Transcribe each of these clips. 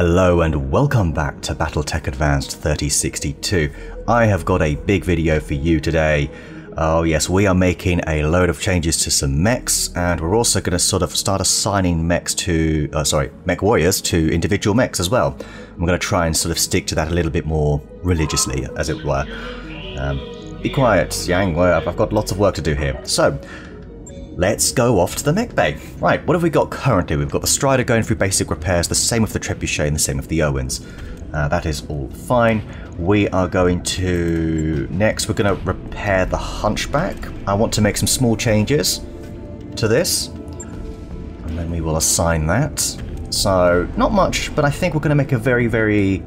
Hello and welcome back to BattleTech Advanced 3062. I have got a big video for you today. Oh yes, we are making a load of changes to some mechs, and we're also going to sort of start assigning mechs to, Mechwarriors to individual mechs as well. I'm going to try and sort of stick to that a little bit more religiously, as it were. Be quiet, Yang, I've got lots of work to do here. So, let's go off to the mech bay. Right, what have we got currently? We've got the Strider going through basic repairs, the same with the Trebuchet and the same with the Owens. That is all fine. We are going to... Next, we're going to repair the Hunchback. I want to make some small changes to this. And then we will assign that. So, not much, but I think we're going to make a very, very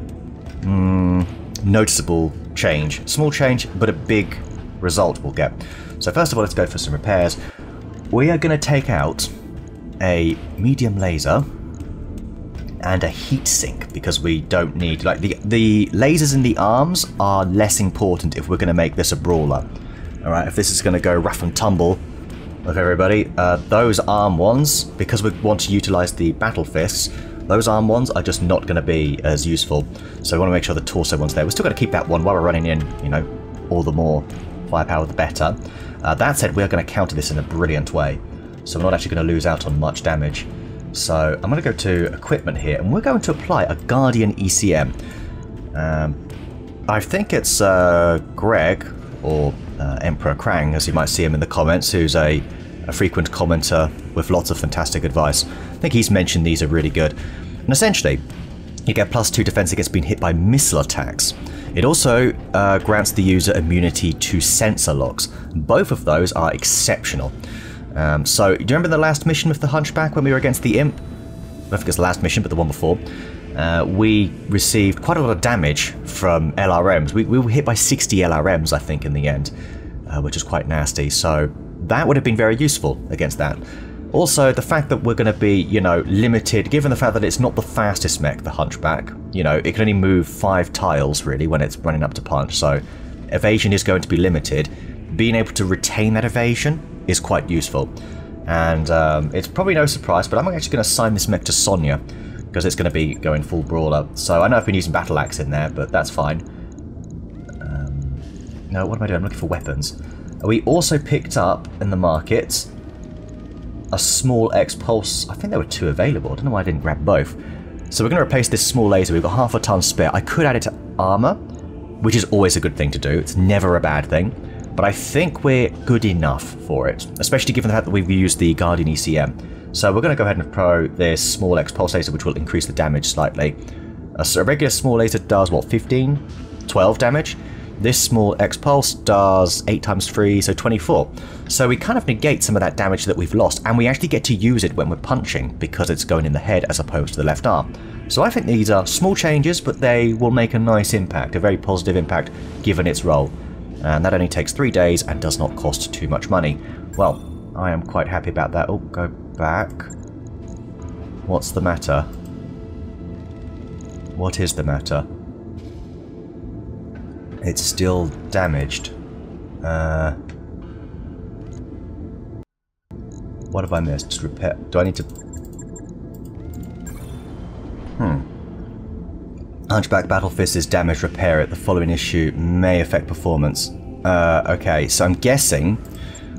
noticeable change. Small change, but a big result we'll get. So first of all, let's go for some repairs. We are going to take out a medium laser and a heat sink because we don't need, like, the lasers in the arms are less important if we're going to make this a brawler. Alright, if this is going to go rough and tumble with everybody, those arm ones, because we want to utilize the battle fists, those arm ones are just not going to be as useful. So we want to make sure the torso one's there. We're still going to keep that one while we're running in, you know, all the more firepower the better. That said, we're going to counter this in a brilliant way, so we're not actually going to lose out on much damage. So I'm going to go to equipment here, and we're going to apply a Guardian ECM. I think it's Greg, or Emperor Krang, as you might see him in the comments, who's a frequent commenter with lots of fantastic advice. I think he's mentioned these are really good. And essentially, you get +2 defense against being hit by missile attacks. It also grants the user immunity to sensor locks. Both of those are exceptional. So, do you remember the last mission with the Hunchback when we were against the Imp? I don't think it's the last mission, but the one before. We received quite a lot of damage from LRMs. We were hit by 60 LRMs, I think, in the end, which is quite nasty. So, that would have been very useful against that. Also, the fact that we're going to be, you know, limited, given the fact that it's not the fastest mech, the Hunchback, you know, it can only move 5 tiles, really, when it's running up to punch, so evasion is going to be limited. Being able to retain that evasion is quite useful. And it's probably no surprise, but I'm actually going to assign this mech to Sonya, because it's going to be going full brawler. So I know I've been using Battle Axe in there, but that's fine. No, what am I doing? I'm looking for weapons. We also picked up in the market a small X-Pulse. I think there were 2 available. I don't know why I didn't grab both. So we're going to replace this small laser. We've got half a ton spare. I could add it to armour, which is always a good thing to do. It's never a bad thing. But I think we're good enough for it, especially given the fact that we've used the Guardian ECM. So we're going to go ahead and pro this small X-Pulse laser, which will increase the damage slightly. So a regular small laser does, what, 15? 12 damage? This small X-Pulse does 8 times 3, so 24. So we kind of negate some of that damage that we've lost, and we actually get to use it when we're punching, because it's going in the head as opposed to the left arm. So I think these are small changes, but they will make a nice impact, a very positive impact, given its role. And that only takes 3 days and does not cost too much money. Well, I am quite happy about that. Oh, go back. What's the matter? What is the matter? It's still damaged. What have I missed? Just repair. Do I need to... Hunchback Battle Fist is damaged. Repair it. The following issue may affect performance. Okay, so I'm guessing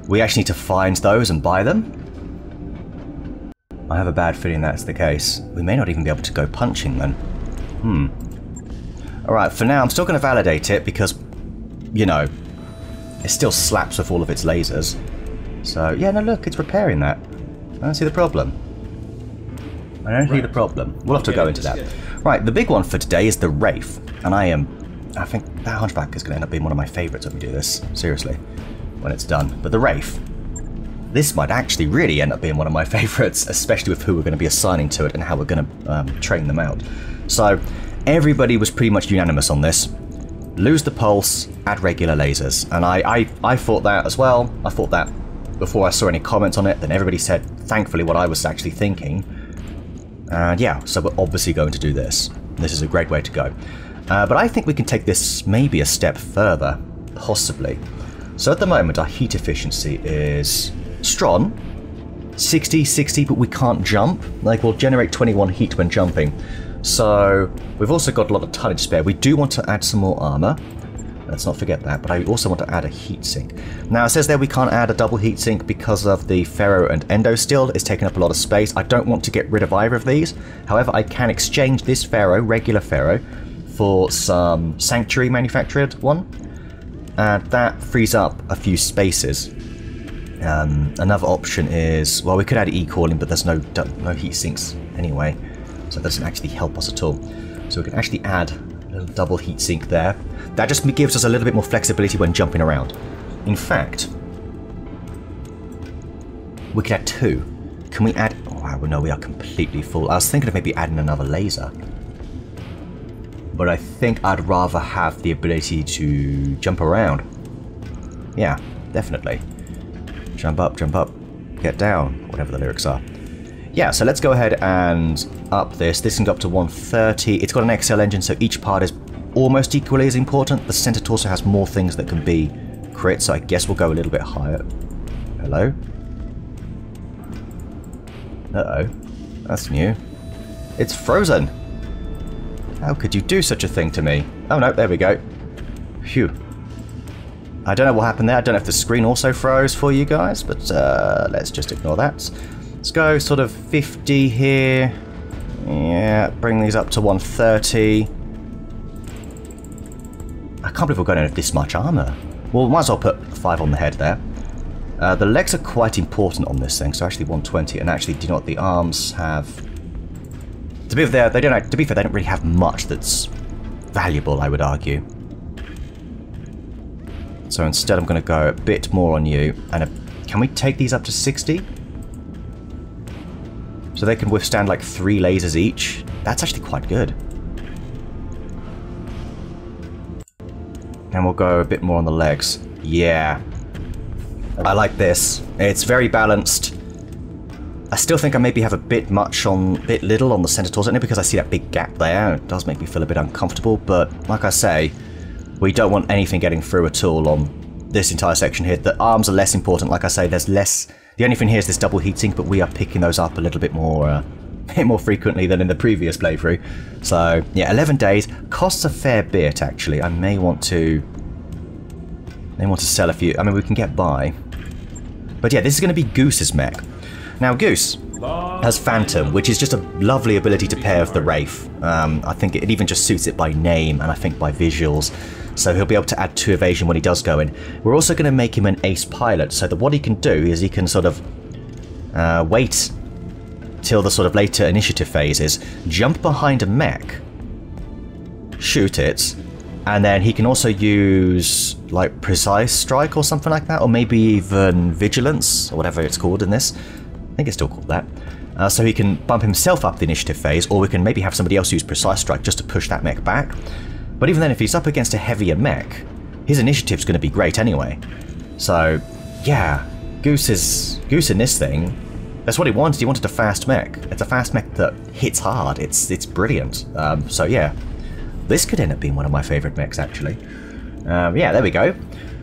we actually need to find those and buy them. I have a bad feeling that's the case. We may not even be able to go punching then. Alright, for now I'm still going to validate it because, you know, it still slaps with all of its lasers. So, yeah, no, look, it's repairing that. I don't see the problem. I don't see the problem. We'll have to go into that. Right, the big one for today is the Wraith. And I think that Hunchback is going to end up being one of my favourites when we do this. Seriously. When it's done. But the Wraith. This might actually really end up being one of my favourites, especially with who we're going to be assigning to it and how we're going to train them out. So, everybody was pretty much unanimous on this. Lose the pulse, add regular lasers. And I thought that as well. I thought that before I saw any comments on it. Then everybody said, thankfully, what I was actually thinking. And yeah, so we're obviously going to do this. This is a great way to go. But I think we can take this maybe a step further. Possibly. So at the moment, our heat efficiency is strong. 60, but we can't jump. Like, we'll generate 21 heat when jumping. So we've also got a lot of tonnage spare. We do want to add some more armour. Let's not forget that, but I also want to add a heatsink. Now it says there we can't add a double heatsink because of the ferro and endo steel. It's taking up a lot of space. I don't want to get rid of either of these. However, I can exchange this ferro, regular ferro, for some sanctuary manufactured one. And that frees up a few spaces. Another option is, well, we could add e-cooling, but there's no heat sinks anyway, so it doesn't actually help us at all. So we can actually add a little double heat sink there. That just gives us a little bit more flexibility when jumping around. In fact, we could add 2. Can we add... Oh, wow, no, we are completely full. I was thinking of maybe adding another laser. But I think I'd rather have the ability to jump around. Yeah, definitely. Jump up, get down, whatever the lyrics are. Yeah, so let's go ahead and up this. This can go up to 130. It's got an XL engine, so each part is almost equally as important. The center torso has more things that can be crit, so I guess we'll go a little bit higher. Hello? Uh-oh. That's new. It's frozen! How could you do such a thing to me? Oh no, there we go. Phew. I don't know what happened there. I don't know if the screen also froze for you guys, but let's just ignore that. Let's go sort of 50 here. Yeah, bring these up to 130. I can't believe we're going to have this much armor. Well, might as well put 5 on the head there. The legs are quite important on this thing, so actually 120. And actually, do you know what the arms have? To be fair, they don't really have much that's valuable, I would argue. So instead I'm going to go a bit more on you. And can we take these up to 60? So they can withstand like 3 lasers each. That's actually quite good. And we'll go a bit more on the legs. Yeah. I like this. It's very balanced. I still think I maybe have a bit little on the center torso, only because I see that big gap there. It does make me feel a bit uncomfortable, but like I say, we don't want anything getting through at all on this entire section here. The arms are less important, like I say, there's less... The only thing here is this double heatsink, but we are picking those up a little bit more frequently than in the previous playthrough. So, yeah, 11 days. Costs a fair bit, actually. I may want to sell a few. I mean, we can get by. But yeah, this is going to be Goose's mech. Now, Goose has Phantom, which is just a lovely ability to pair with the Wraith. I think it even just suits it by name, and I think by visuals. So he'll be able to add 2 evasion when he does go in. We're also going to make him an ace pilot, so that what he can do is he can sort of wait till the sort of later initiative phases, jump behind a mech, shoot it, and then he can also use like precise strike or something like that, or maybe even vigilance, or whatever it's called in this. I think it's still called that. So he can bump himself up the initiative phase, or we can maybe have somebody else use precise strike just to push that mech back. But even then, if he's up against a heavier mech, his initiative's going to be great anyway. So, yeah, Goose in this thing, that's what he wanted. He wanted a fast mech. It's a fast mech that hits hard. It's brilliant. So yeah, this could end up being one of my favourite mechs, actually. Yeah, there we go. So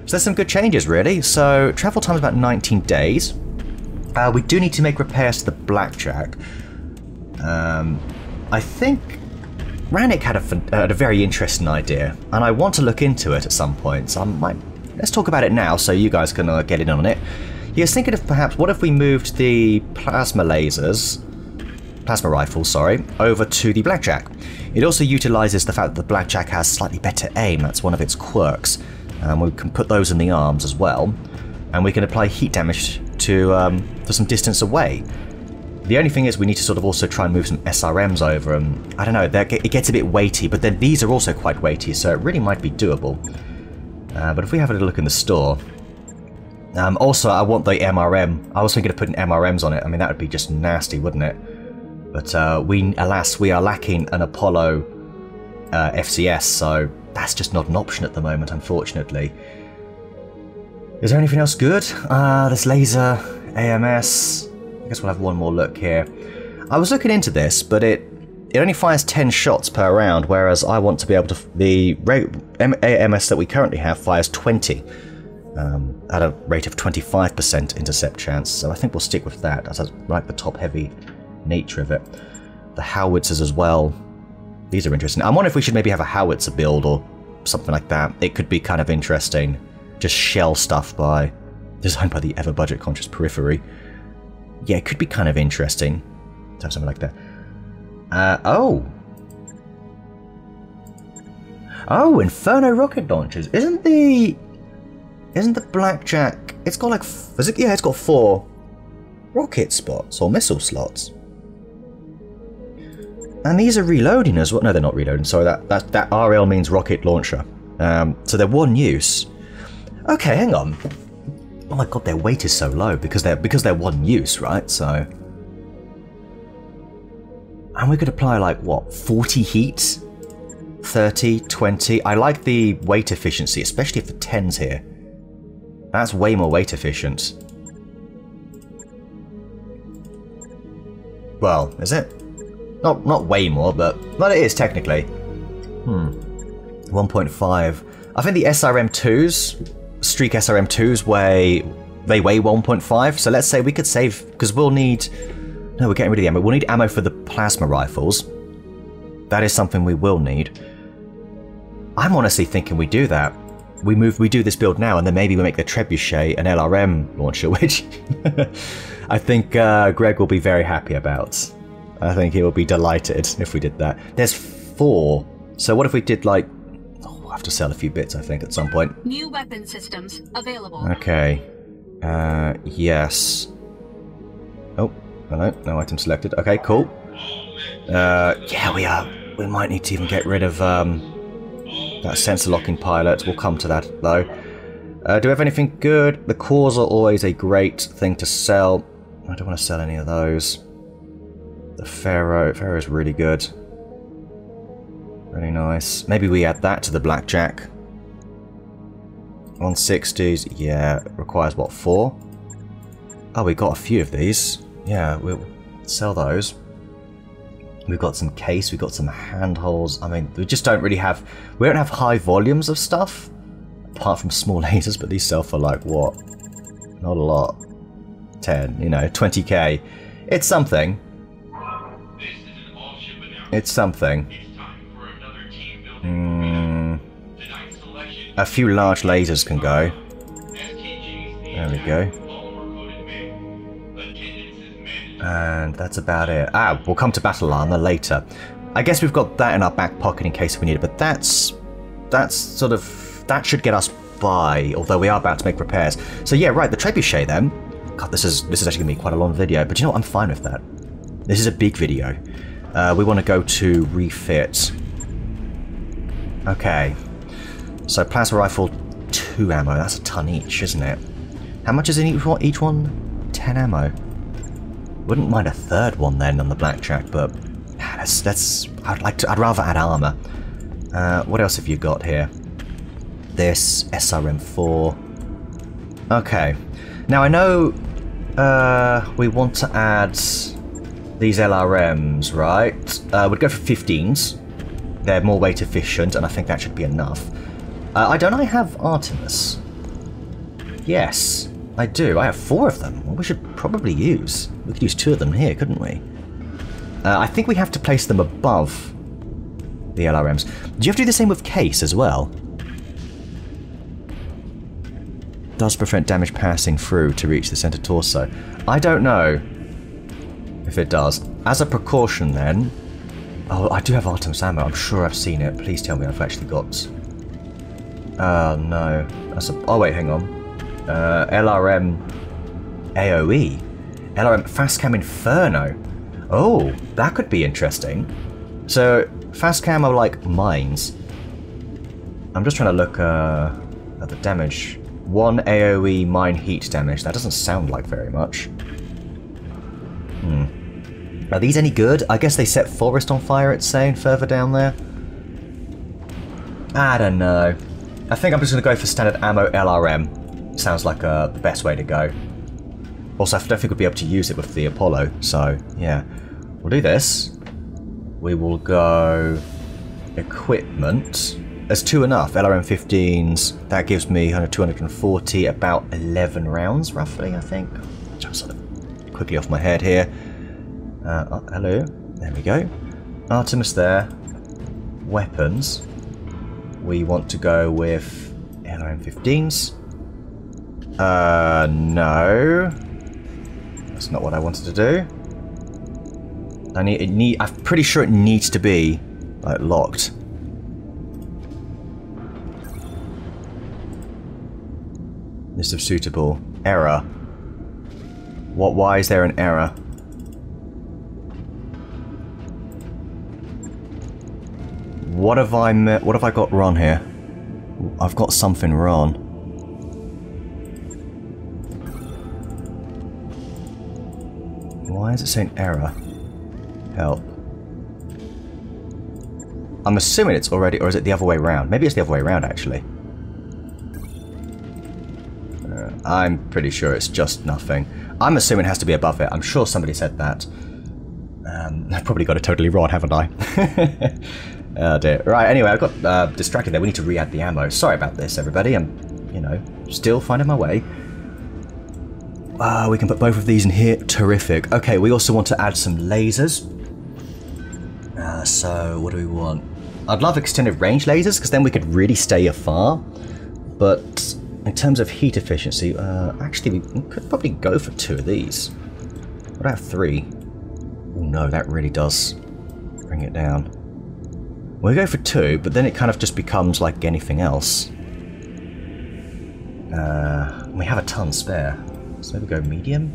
there's some good changes, really. So travel time is about 19 days. We do need to make repairs to the Blackjack. I think Rannick had a very interesting idea, and I want to look into it at some point, so let's talk about it now so you guys can get in on it. He was thinking of perhaps, what if we moved the plasma rifles, sorry, over to the Blackjack. It also utilises the fact that the Blackjack has slightly better aim, that's one of its quirks. We can put those in the arms as well, and we can apply heat damage to some distance away. The only thing is we need to sort of also try and move some SRMs over them. I don't know, it gets a bit weighty, but then these are also quite weighty, so it really might be doable. But if we have a little look in the store... also, I want the MRM. I was thinking of putting MRMs on it. I mean, that would be just nasty, wouldn't it? But alas, we are lacking an Apollo FCS, so that's just not an option at the moment, unfortunately. Is there anything else good? There's laser, AMS... I guess we'll have one more look here. I was looking into this, but it only fires 10 shots per round, whereas I want to be able to... The AMS that we currently have fires 20 at a rate of 25% intercept chance, so I think we'll stick with that, as I like the top-heavy nature of it. The howitzers as well. These are interesting. I wonder if we should maybe have a howitzer build or something like that. It could be kind of interesting. Just shell stuff designed by the ever budget conscious Periphery. Yeah, it could be kind of interesting to have something like that. Oh, Inferno rocket launchers. Isn't the Blackjack? It's got like, yeah, it's got 4 rocket spots or missile slots. And these are reloading as well. No, they're not reloading. Sorry, that RL means rocket launcher. So they're one use. Okay, hang on. Oh my god, their weight is so low because they're one use, right? So, and we could apply like what, 40 heat, 30, 20. I like the weight efficiency, especially if the 10's here. That's way more weight efficient. Well, is it? Not way more, but it is technically. 1.5. I think the SRM2s, Streak SRM2s, weigh 1.5. So let's say we could save, because we'll need. No, we're getting rid of the ammo. We'll need ammo for the plasma rifles. That is something we will need. I'm honestly thinking we do that. We do this build now, and then maybe we make the Trebuchet an LRM launcher, which I think Greg will be very happy about. I think he will be delighted if we did that. There's 4. So what if we did like... Oh, we'll have to sell a few bits, I think, at some point. New weapon systems available. Okay. Yes. Oh, hello. No item selected. Okay, cool. Yeah, we might need to even get rid of that sensor locking pilot. We'll come to that, though. Do we have anything good? The cores are always a great thing to sell. I don't want to sell any of those. The Pharaoh is really good. Really nice. Maybe we add that to the Blackjack. 160s, yeah, requires what, 4? Oh, we got a few of these. Yeah, we'll sell those. We've got some case, we've got some handholds. I mean, we just don't really have... We don't have high volumes of stuff, apart from small lasers, but these sell for like, what? Not a lot. 10, 20k. It's something. It's something. A few large lasers can go. There we go. And that's about it. We'll come to battle armor later. I guess we've got that in our back pocket in case we need it, but that's sort of... That should get us by, although we are about to make repairs. So yeah, right, the Trebuchet then. God, this is actually going to be quite a long video, but you know what? I'm fine with that. This is a big video. We want to go to refit. Okay. So plasma rifle, 2 ammo. That's a ton each, isn't it? How much is in each one? 10 ammo. Wouldn't mind a 3rd one then on the Blackjack, but I'd rather add armor. What else have you got here? This SRM4. Okay. Now I know we want to add these LRMs, right? We'd go for 15s. They're more weight efficient, and I think that should be enough. Don't I have Artemis? Yes, I do. I have 4 of them. Well, we should probably use. We could use 2 of them here, couldn't we? I think we have to place them above the LRMs. Do you have to do the same with case as well? Does prevent damage passing through to reach the center torso. I don't know if it does. As a precaution then... Oh, I do have Artemis ammo. I'm sure I've seen it. Please tell me I've actually got... Oh, no. Oh, wait, hang on. LRM AOE. LRM Fastcam Inferno. Oh, that could be interesting. So, Fastcam are like mines. I'm just trying to look at the damage. 1 AOE mine heat damage. That doesn't sound like very much. Are these any good? I guess they set forest on fire, it's saying, further down there. I don't know. I think I'm just going to go for standard ammo LRM. Sounds like the best way to go. Also, I don't think we'll be able to use it with the Apollo, so yeah. We'll do this. We will go equipment. There's 2 enough. LRM 15s. That gives me 240, about 11 rounds, roughly, I think. Just sort of quickly off my head here. Hello. There we go. Artemis there. weapons, we want to go with LM15s. No. That's not what I wanted to do. I'm pretty sure it needs to be, like, locked. List of suitable. Error. Why is there an error? What have I got wrong here? I've got something wrong. Why is it saying error? Help. I'm assuming it's already, or is it the other way around? Maybe it's the other way around, actually. I'm pretty sure it's just nothing. I'm assuming it has to be above it. I'm sure somebody said that. I've probably got it totally wrong, haven't I? Oh dear. Right, anyway, I got distracted there. We need to re-add the ammo. Sorry about this, everybody. I'm, you know, still finding my way. We can put both of these in here. Terrific. Okay, we also want to add some lasers. So, what do we want? I'd love extended range lasers, because then we could really stay afar. But in terms of heat efficiency, actually, we could probably go for 2 of these. What about 3? Oh no, that really does bring it down. We'll go for 2, but then it kind of just becomes like anything else. We have a ton spare. So maybe go medium?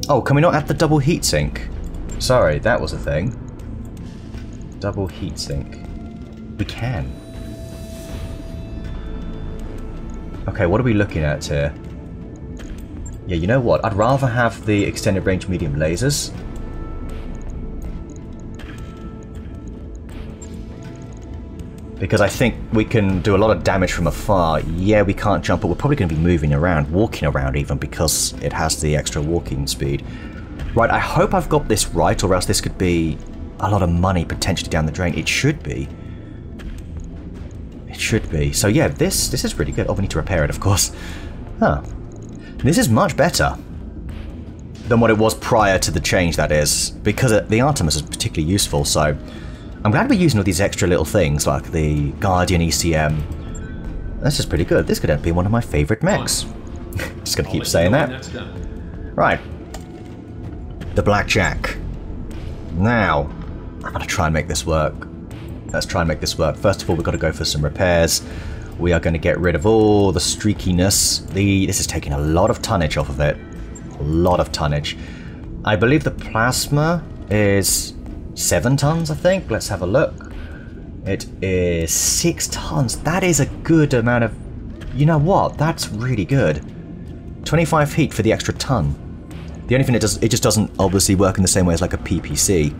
Oh, can we not add the double heatsink? Sorry, that was a thing. Double heatsink. We can. Okay, what are we looking at here? Yeah, you know what? I'd rather have the extended range medium lasers. Because I think we can do a lot of damage from afar. Yeah, we can't jump, but we're probably going to be moving around, walking around even, because it has the extra walking speed. Right, I hope I've got this right, or else this could be a lot of money potentially down the drain. It should be. It should be. So yeah, this is really good. Oh, we need to repair it, of course. Huh. This is much better than what it was prior to the change, that is, because the Artemis is particularly useful, so I'm glad we're using all these extra little things, like the Guardian ECM. This is pretty good. This could be one of my favourite mechs. Just gonna keep saying that. Right. The Blackjack. Now, I'm gonna try and make this work. Let's try and make this work. First of all, we've got to go for some repairs. We are going to get rid of all the streakiness. This is taking a lot of tonnage off of it. A lot of tonnage. I believe the plasma is 7 tons, I think. Let's have a look. It is 6 tons. That is a good amount of... You know what? That's really good. 25 heat for the extra ton. The only thing it just doesn't obviously work in the same way as like a PPC,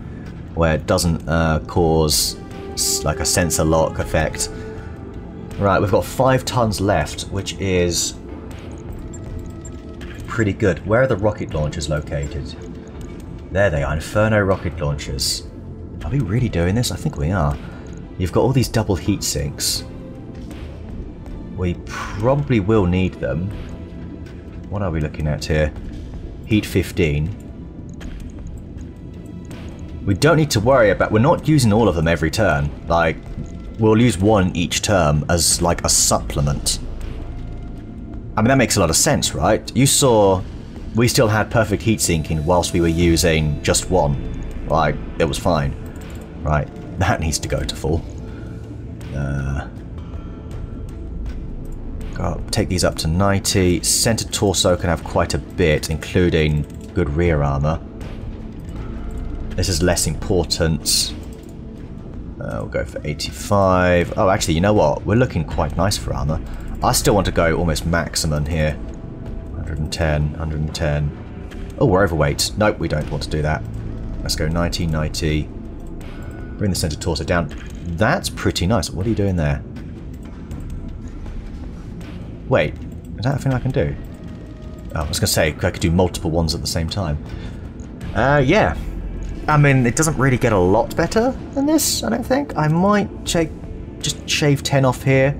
where it doesn't cause like a sensor lock effect. Right, we've got 5 tons left, which is pretty good. Where are the rocket launchers located? There they are, Inferno rocket launchers. Are we really doing this? I think we are. You've got all these double heat sinks. We probably will need them. What are we looking at here? Heat 15. We don't need to worry about... We're not using all of them every turn. Like, we'll use 1 each term as, like, a supplement. I mean, that makes a lot of sense, right? You saw we still had perfect heat sinking whilst we were using just 1. Like, it was fine. Right, that needs to go to full. Take these up to 90. Center torso can have quite a bit, including good rear armor. This is less important. We'll go for 85. Oh, actually, you know what? We're looking quite nice for armor. I still want to go almost maximum here. 110, 110. Oh, we're overweight. Nope, we don't want to do that. Let's go 90, 90. Bring the center torso down. That's pretty nice. What are you doing there? Wait, is that a thing I can do? Oh, I was going to say, I could do multiple ones at the same time. Yeah. I mean, it doesn't really get a lot better than this, I don't think. I might just shave 10 off here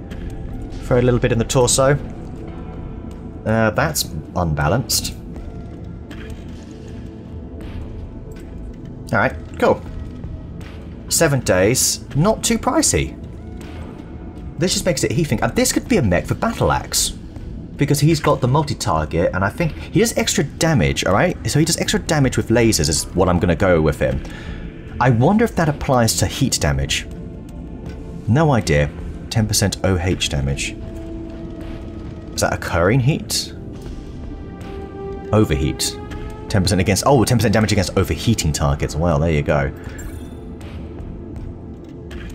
for a little bit in the torso. That's unbalanced. Alright, cool. 7 days, not too pricey. This just makes it he think, and this could be a mech for Battle Axe. Because he's got the multi-target, and I think he does extra damage, alright? So he does extra damage with lasers is what I'm going to go with him. I wonder if that applies to heat damage. No idea. 10% OH damage. Is that occurring heat? Overheat. 10% against... Oh, 10% damage against overheating targets. Well, there you go.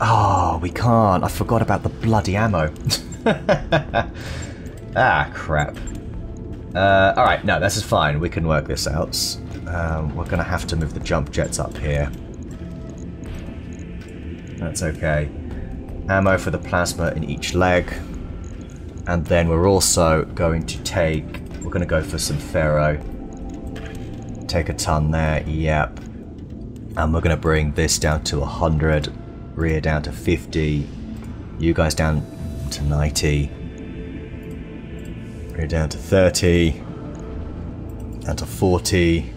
Oh, we can't. I forgot about the bloody ammo. Ah, crap. Alright, no, this is fine. We can work this out. We're going to have to move the jump jets up here. That's okay. Ammo for the plasma in each leg. And then we're also going to take... We're going to go for some ferro. Take a ton there, yep. And we're going to bring this down to 100. Rear down to 50. You guys down to 90. Rear down to 30. Down to 40.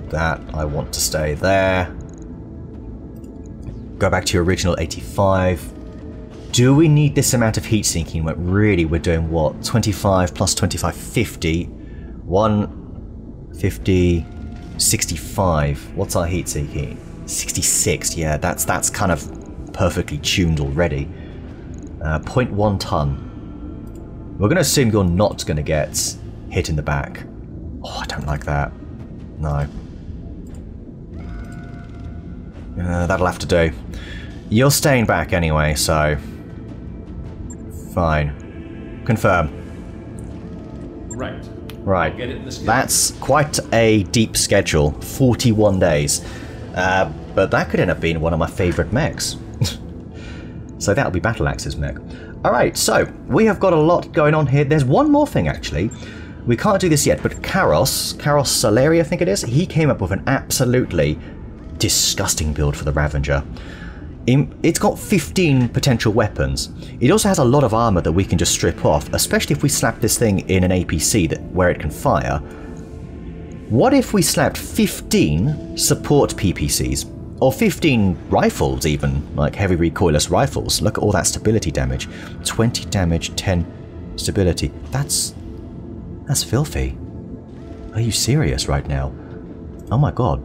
That, I want to stay there. Go back to your original 85. Do we need this amount of heat sinking when really we're doing what? 25 plus 25, 50. 150, 65. What's our heat sinking? 66. Yeah, that's kind of perfectly tuned already. 0.1 ton. We're going to assume you're not going to get hit in the back. Oh, I don't like that. No. That'll have to do. You're staying back anyway, so... Fine. Confirm. Right. Right. That's quite a deep schedule. 41 days. But that could end up being one of my favourite mechs. So that'll be Battle Axe's mech. Alright, so we have got a lot going on here. There's one more thing, actually. We can't do this yet, but Karos Soleri, I think it is, he came up with an absolutely disgusting build for the Ravager. It's got 15 potential weapons. It also has a lot of armour that we can just strip off, especially if we slap this thing in an APC where it can fire. What if we slapped 15 support PPCs? Or 15 rifles even, like heavy recoilless rifles. Look at all that stability damage. 20 damage, 10 stability. That's filthy. Are you serious right now? Oh my god. I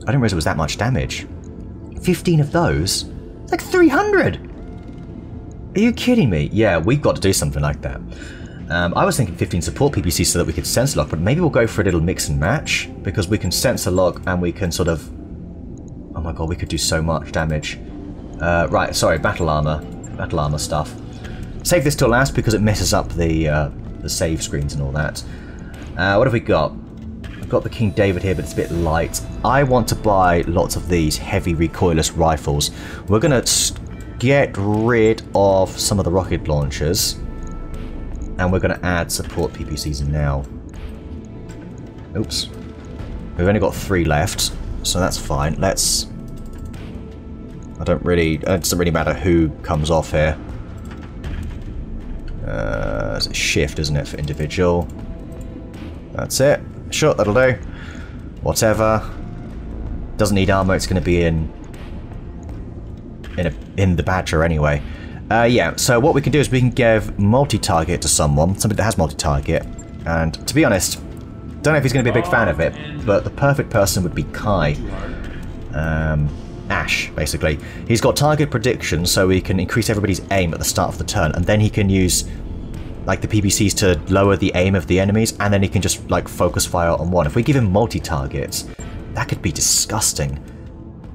didn't realize it was that much damage. 15 of those? It's like 300! Are you kidding me? Yeah, we've got to do something like that. I was thinking 15 support PPCs so that we could sensor lock, but maybe we'll go for a little mix and match, because we can sensor lock and we can sort of... Oh my god, we could do so much damage. Right, sorry, battle armor stuff. Save this till last because it messes up the save screens and all that. What have we got? I've got the King David here, but it's a bit light. I want to buy lots of these heavy recoilless rifles. We're going to get rid of some of the rocket launchers. And we're going to add support PPCs now. Oops. We've only got 3 left, so that's fine. Let's... it doesn't really matter who comes off here. It's a shift, isn't it, for individual? That's it. Sure, that'll do. Whatever. Doesn't need armor. It's going to be in the Badger anyway. Yeah. So what we can do is we can give multi-target to somebody that has multi-target. And to be honest, don't know if he's going to be a big fan of it, but the perfect person would be Kai. Ash, basically. He's got target prediction, so he can increase everybody's aim at the start of the turn, and then he can use like the PPCs to lower the aim of the enemies, and then he can just like focus fire on one. If we give him multi-targets, that could be disgusting.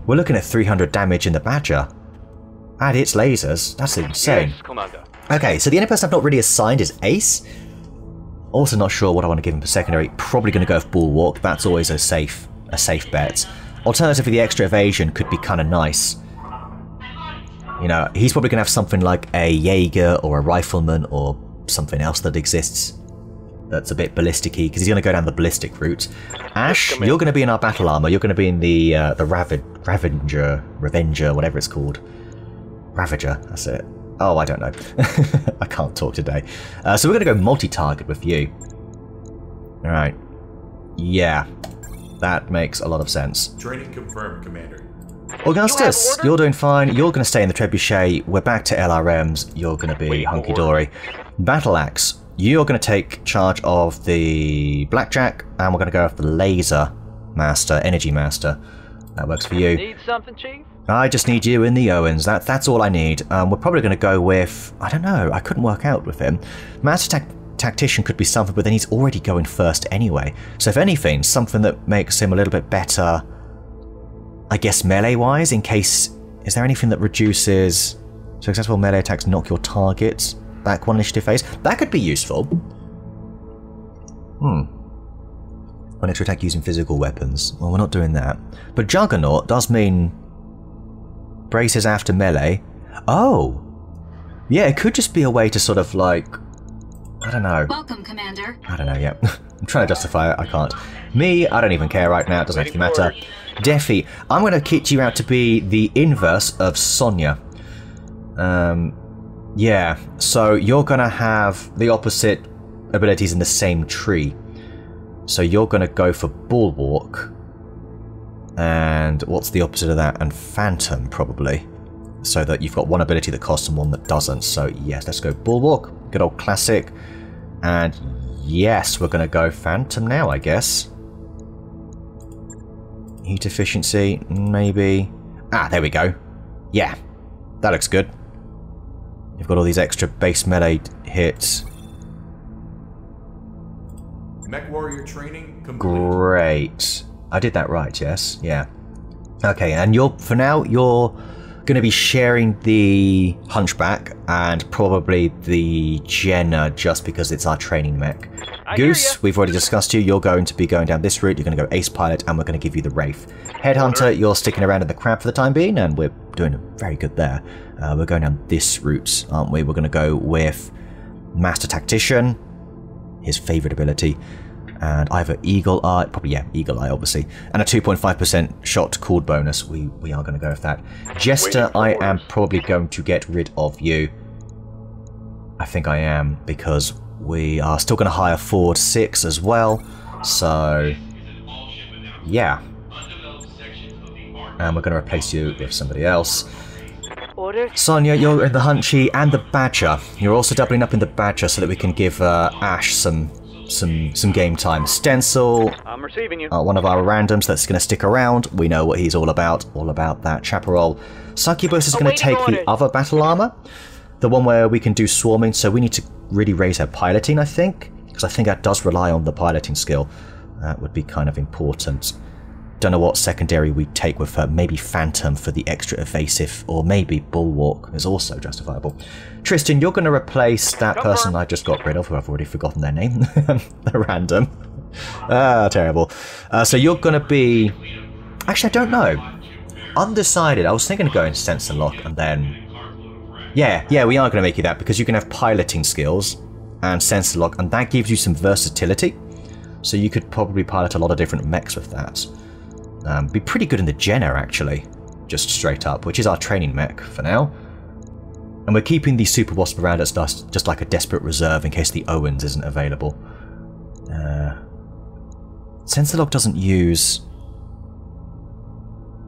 We're looking at 300 damage in the Badger. And it's lasers. That's insane. Yes, Commander. Okay, so the only person I've not really assigned is Ace. Also not sure what I want to give him for secondary. Probably going to go with Bulwark. That's always a safe bet. Alternatively, the extra evasion could be kind of nice. You know, he's probably going to have something like a Jaeger or a Rifleman or something else that exists that's a bit ballistic-y, because he's going to go down the ballistic route. Ash, you're going to be in our battle armor. You're going to be in the Revenger, whatever it's called. Ravager, that's it. Oh, I don't know. I can't talk today. So we're going to go multi-target with you. Alright. Yeah. That makes a lot of sense. Training confirmed, Commander. Augustus, you're doing fine. You're going to stay in the trebuchet. We're back to LRMs. You're going to be hunky-dory. Battle Axe, you're going to take charge of the Blackjack, and we're going to go after the Laser Master, Energy Master. That works for you. Need something, Chief? I just need you in the Owens. That's all I need. We're probably going to go with... I don't know. I couldn't work out with him. Master Tactician could be something, but then he's already going first anyway. So if anything, something that makes him a little bit better, I guess melee-wise, in case... Is there anything that reduces successful melee attacks knock your targets back one initiative phase? That could be useful. One extra attack using physical weapons. Well, we're not doing that. But Juggernaut does mean... braces after melee. Oh! Yeah, it could just be a way to sort of like... I don't know. Welcome, Commander. I don't know yet. I'm trying to justify it, I can't. Me, I don't even care right now, it doesn't actually matter. Defi, I'm going to kit you out to be the inverse of Sonya. Yeah, so you're going to have the opposite abilities in the same tree. So you're going to go for Bulwark. And what's the opposite of that? And Phantom, probably. So that you've got one ability that costs and one that doesn't. So yes, let's go Bulwark. Good old classic. And yes, we're going to go Phantom now, I guess. Heat efficiency, maybe. Ah, there we go. Yeah, that looks good. You've got all these extra base melee hits. Mechwarrior training complete. Great. I did that right, yes? Yeah. Okay, and for now, you're going to be sharing the Hunchback and probably the Jenna just because it's our training mech. Goose, we've already discussed you. You're going to be going down this route. You're going to go Ace Pilot and we're going to give you the Wraith. Headhunter, you're sticking around in the Crab for the time being and we're doing very good there. We're going down this route, aren't we? We're going to go with Master Tactician, his favourite ability. And either Eagle Eye, probably, yeah, Eagle Eye, obviously. And a 2.5% shot cooled bonus. We are going to go with that. Jester, I am probably going to get rid of you. I think I am, because we are still going to hire Ford 6 as well. So, yeah. And we're going to replace you with somebody else. Sonya, you're in the Hunchy and the Badger. You're also doubling up in the Badger so that we can give Ash some game time. Stencil, I'm receiving you. One of our randoms that's going to stick around. We know what he's all about that chaparral. Succubus is going to take the other battle armor, the one where we can do swarming, so we need to really raise her piloting, I think, because I think that does rely on the piloting skill. That would be kind of important. Don't know what secondary we take with her. Maybe Phantom for the extra evasive, or maybe Bulwark is also justifiable. Tristan, you're going to replace that person I just got rid of, who I've already forgotten their name. The random. Terrible. So you're going to be... Actually, I don't know. Undecided. I was thinking of going Sensor Lock and then... Yeah, we are going to make you that, because you can have piloting skills and Sensor Lock, and that gives you some versatility. So you could probably pilot a lot of different mechs with that. Be pretty good in the Jenna, actually, just straight up, which is our training mech for now. And we're keeping the Super Wasp around us just like a desperate reserve in case the Owens isn't available. Sensor Lock doesn't use...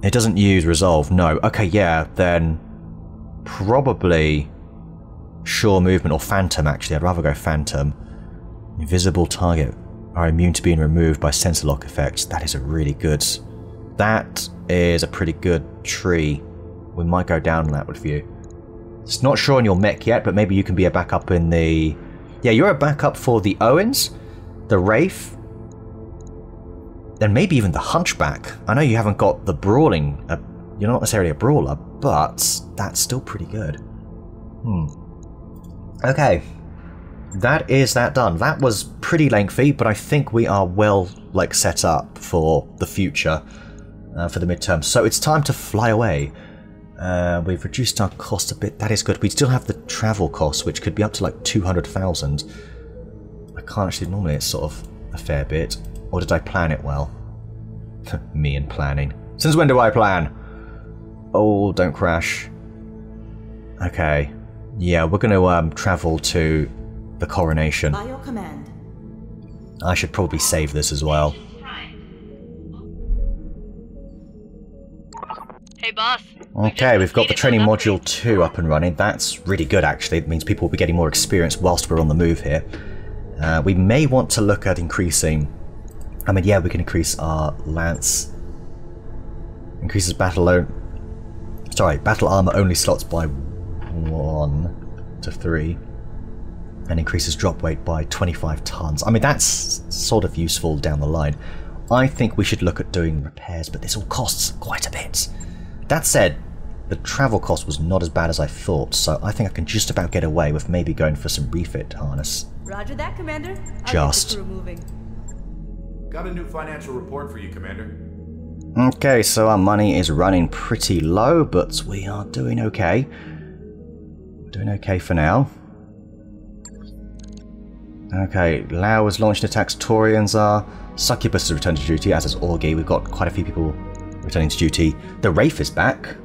It doesn't use Resolve, no. Okay, yeah, then probably Sure Movement or Phantom, actually. I'd rather go Phantom. Invisible target are immune to being removed by Sensor Lock effects. That is a really good... That is a pretty good tree. We might go down that with you. It's not sure on your mech yet, but maybe you can be a backup in the... Yeah, you're a backup for the Owens, the Wraith, and maybe even the Hunchback. I know you haven't got the Brawling... you're not necessarily a Brawler, but that's still pretty good. Okay. That is that done. That was pretty lengthy, but I think we are well set up for the future, for the midterm. So it's time to fly away. We've reduced our cost a bit. That is good. We still have the travel costs, which could be up to like 200,000. I can't actually. Normally it's sort of a fair bit. Or did I plan it well? Me and planning. Since when do I plan? Oh, don't crash. Okay. Yeah, we're going to travel to the coronation. By your command. I should probably save this as well. Hey, boss. Okay, we've got the training module 2 up and running. That's really good, actually. It means people will be getting more experience whilst we're on the move here. We may want to look at increasing... I mean, yeah, we can increase our lance. Increases battle armor only slots by 1 to 3. And increases drop weight by 25 tons. I mean, that's sort of useful down the line. I think we should look at doing repairs, but this all costs quite a bit. That said, the travel cost was not as bad as I thought, so I think I can just about get away with maybe going for some refit harness. Roger that, Commander. Just. Got a new financial report for you, Commander. Okay, so our money is running pretty low, but we are doing okay. We're doing okay for now. Okay, Lao has launched attacks, Taurians are. Succubus has returned to duty, as is Orgi. We've got quite a few people returning to duty. The Wraith is back.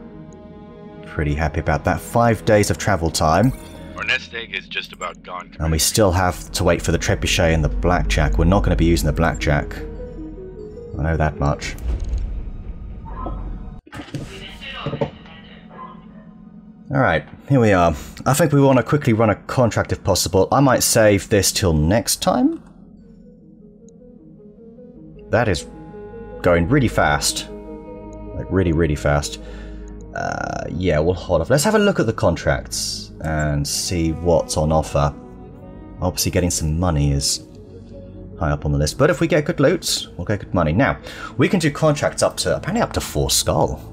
Pretty happy about that. 5 days of travel time. Our nest egg is just about gone, Commander. And we still have to wait for the Trebuchet and the Blackjack. We're not going to be using the Blackjack. I know that much. Alright, here we are. I think we want to quickly run a contract if possible. I might save this till next time. That is going really fast. Like, really, really fast. Yeah, we'll hold off. Let's have a look at the contracts and see what's on offer. Obviously, getting some money is high up on the list. But if we get good loot, we'll get good money. Now, we can do contracts up to, apparently up to 4 skull.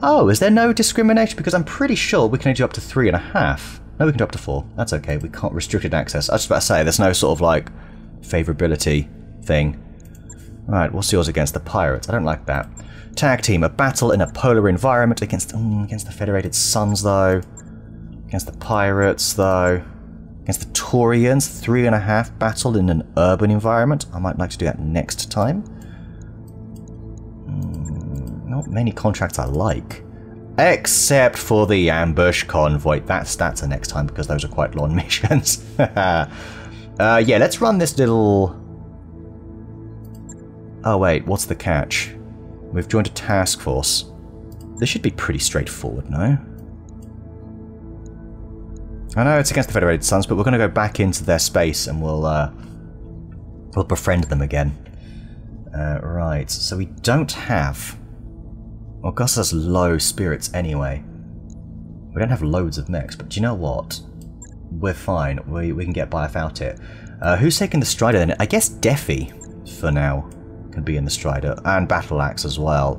Oh, is there no discrimination? Because I'm pretty sure we can only do up to 3.5. No, we can do up to 4. That's okay. We can't restricted access. I was just about to say, there's no sort of like favorability thing. Alright, what's yours against the pirates? I don't like that. Tag team, a battle in a polar environment against the Federated Suns, though. Against the pirates, though. Against the Taurians, 3.5 battle in an urban environment. I might like to do that next time. Not many contracts I like. Except for the ambush convoy. That's a next time because those are quite long missions. Yeah, let's run this little... Oh wait, what's the catch? We've joined a task force. This should be pretty straightforward, no? I know it's against the Federated Suns, but we're going to go back into their space and we'll befriend them again. Right, so we don't have... Well, Gus has low spirits anyway. We don't have loads of mechs, but do you know what? We're fine. We can get by without it. Who's taking the Strider then? I guess Defi, for now, can be in the Strider, and Battle Axe as well.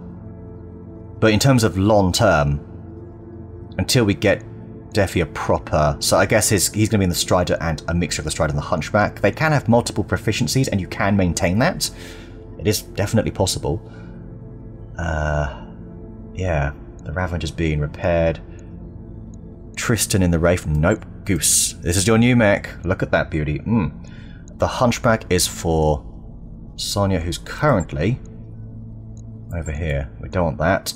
But in terms of long term, until we get Defi a proper... So I guess he's going to be in the Strider and a mixture of the Strider and the Hunchback. They can have multiple proficiencies, and you can maintain that. It is definitely possible. Yeah, the Ravager's being repaired. Tristan in the Wraith. Nope. Goose. This is your new mech. Look at that beauty. The Hunchback is for Sonia, who's currently over here. We don't want that.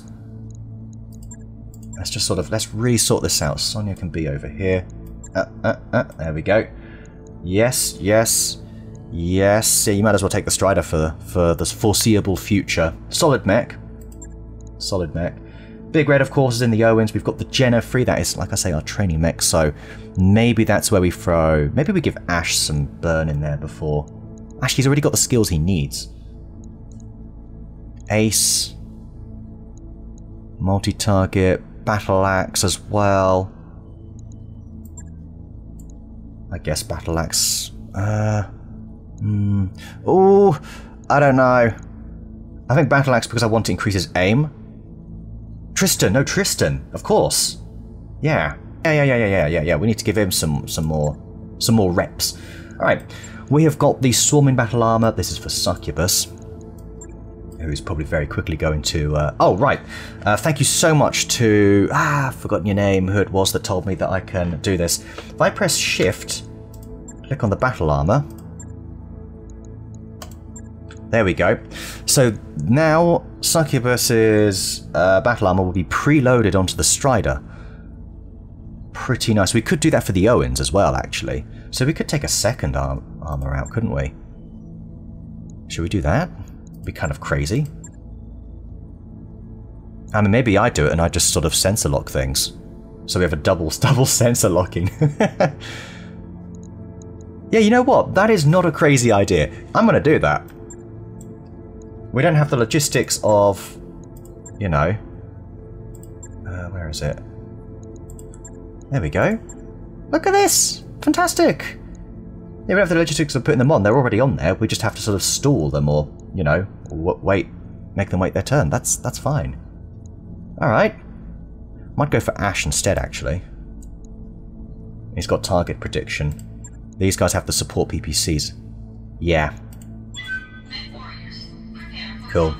Let's just let's really sort this out. Sonia can be over here. There we go. Yes, yes, yes. Yeah, you might as well take the Strider for the foreseeable future. Solid mech. Solid mech. Big Red, of course, is in the Owens. We've got the Jenna free. That is, like I say, our training mech. So maybe that's where we throw... Maybe we give Ash some burn in there before... Actually, he's already got the skills he needs. Ace. Multi-target. Battle Axe as well. I guess Battle Axe... Oh, I don't know. I think Battle Axe because I want to increase his aim. Tristan, no, Tristan, of course. Yeah. Yeah. We need to give him some more reps. Alright. We have got the Swarming Battle Armor. This is for Succubus, who's probably very quickly going to... oh, right. Thank you so much to... I've forgotten your name, who it was that told me that I can do this. If I press Shift, click on the Battle Armor. There we go. So now Succubus's battle armor will be preloaded onto the Strider. Pretty nice. We could do that for the Owens as well, actually. So we could take a second armor out, couldn't we? Should we do that? Be kind of crazy. I mean, maybe I do it and I just sort of sensor lock things. So we have a double sensor locking. Yeah, you know what? That is not a crazy idea. I'm going to do that. We don't have the logistics of, you know... where is it? There we go. Look at this! Fantastic! Yeah, we don't have the logistics of putting them on. They're already on there. We just have to sort of stall them or, you know, wait, make them wait their turn. That's fine. Alright. Might go for Ash instead, actually. He's got target prediction. These guys have to support PPCs. Yeah. Cool.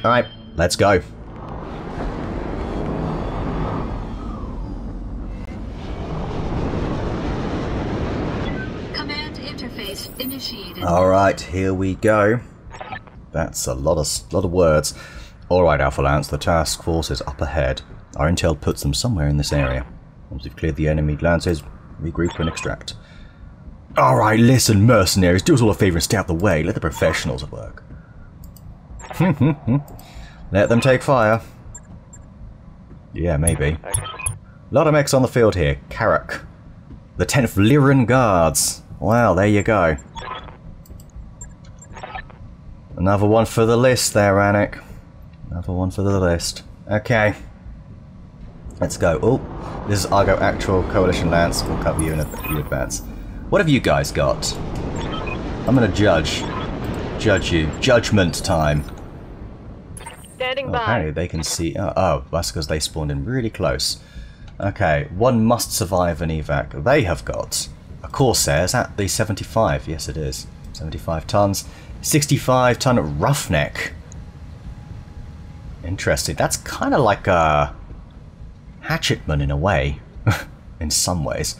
Alright, let's go. Command interface initiated. Alright, here we go. That's a lot of words. Alright, Alpha Lance, the task force is up ahead. Our intel puts them somewhere in this area. Once we've cleared the enemy glances, regroup and extract. Alright, listen, mercenaries, do us all a favour and stay out the way. Let the professionals work. Let them take fire. Yeah, maybe. A lot of mechs on the field here. Karak. The 10th Lyran Guards. Wow, there you go. Another one for the list there, Anik. Another one for the list. Okay. Let's go. Oh, this is Argo Actual Coalition Lance. We'll cover you in you advance. What have you guys got? I'm gonna judge you. Judgment time. Standing by. Apparently they can see. Oh, that's because they spawned in really close. Okay, one must survive an evac. They have got a Corsair's at the 75. Yes, it is 75 tons. 65 ton Roughneck. Interesting. That's kind of like a Hatchetman in a way, in some ways.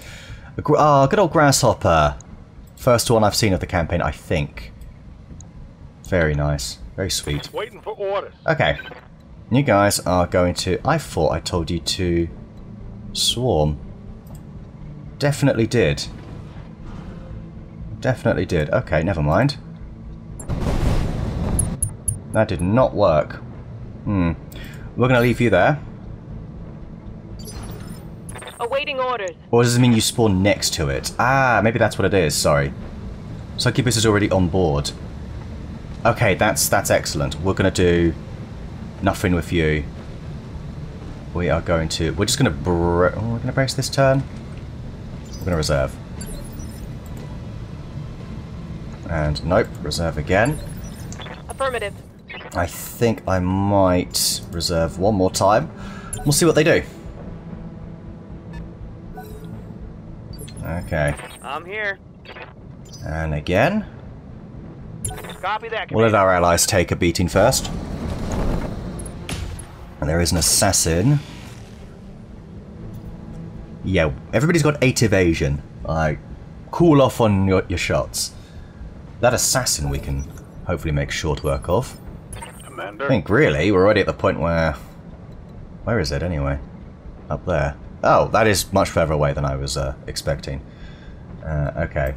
Good old Grasshopper. First one I've seen of the campaign, I think. Very nice. Very sweet. Waiting for orders. Okay. You guys are going to... I thought I told you to swarm. Definitely did. Definitely did. Okay, never mind. That did not work. We're going to leave you there. Awaiting orders. Or does it mean you spawn next to it? Ah, maybe that's what it is, sorry. Succubus is already on board. Okay, that's excellent. We're going to do nothing with you. We are going to... We're just going to... we're going to brace this turn. We're going to reserve. And nope, reserve again. Affirmative. I think I might reserve one more time. We'll see what they do. Okay. I'm here. And again. Copy that. We'll let our allies take a beating first. And there is an assassin. Yeah, everybody's got 8 evasion. Cool off on your shots. That assassin we can hopefully make short work of. Commander. I think really we're already at the point where... Where is it anyway? Up there. Oh, that is much further away than I was expecting. Okay.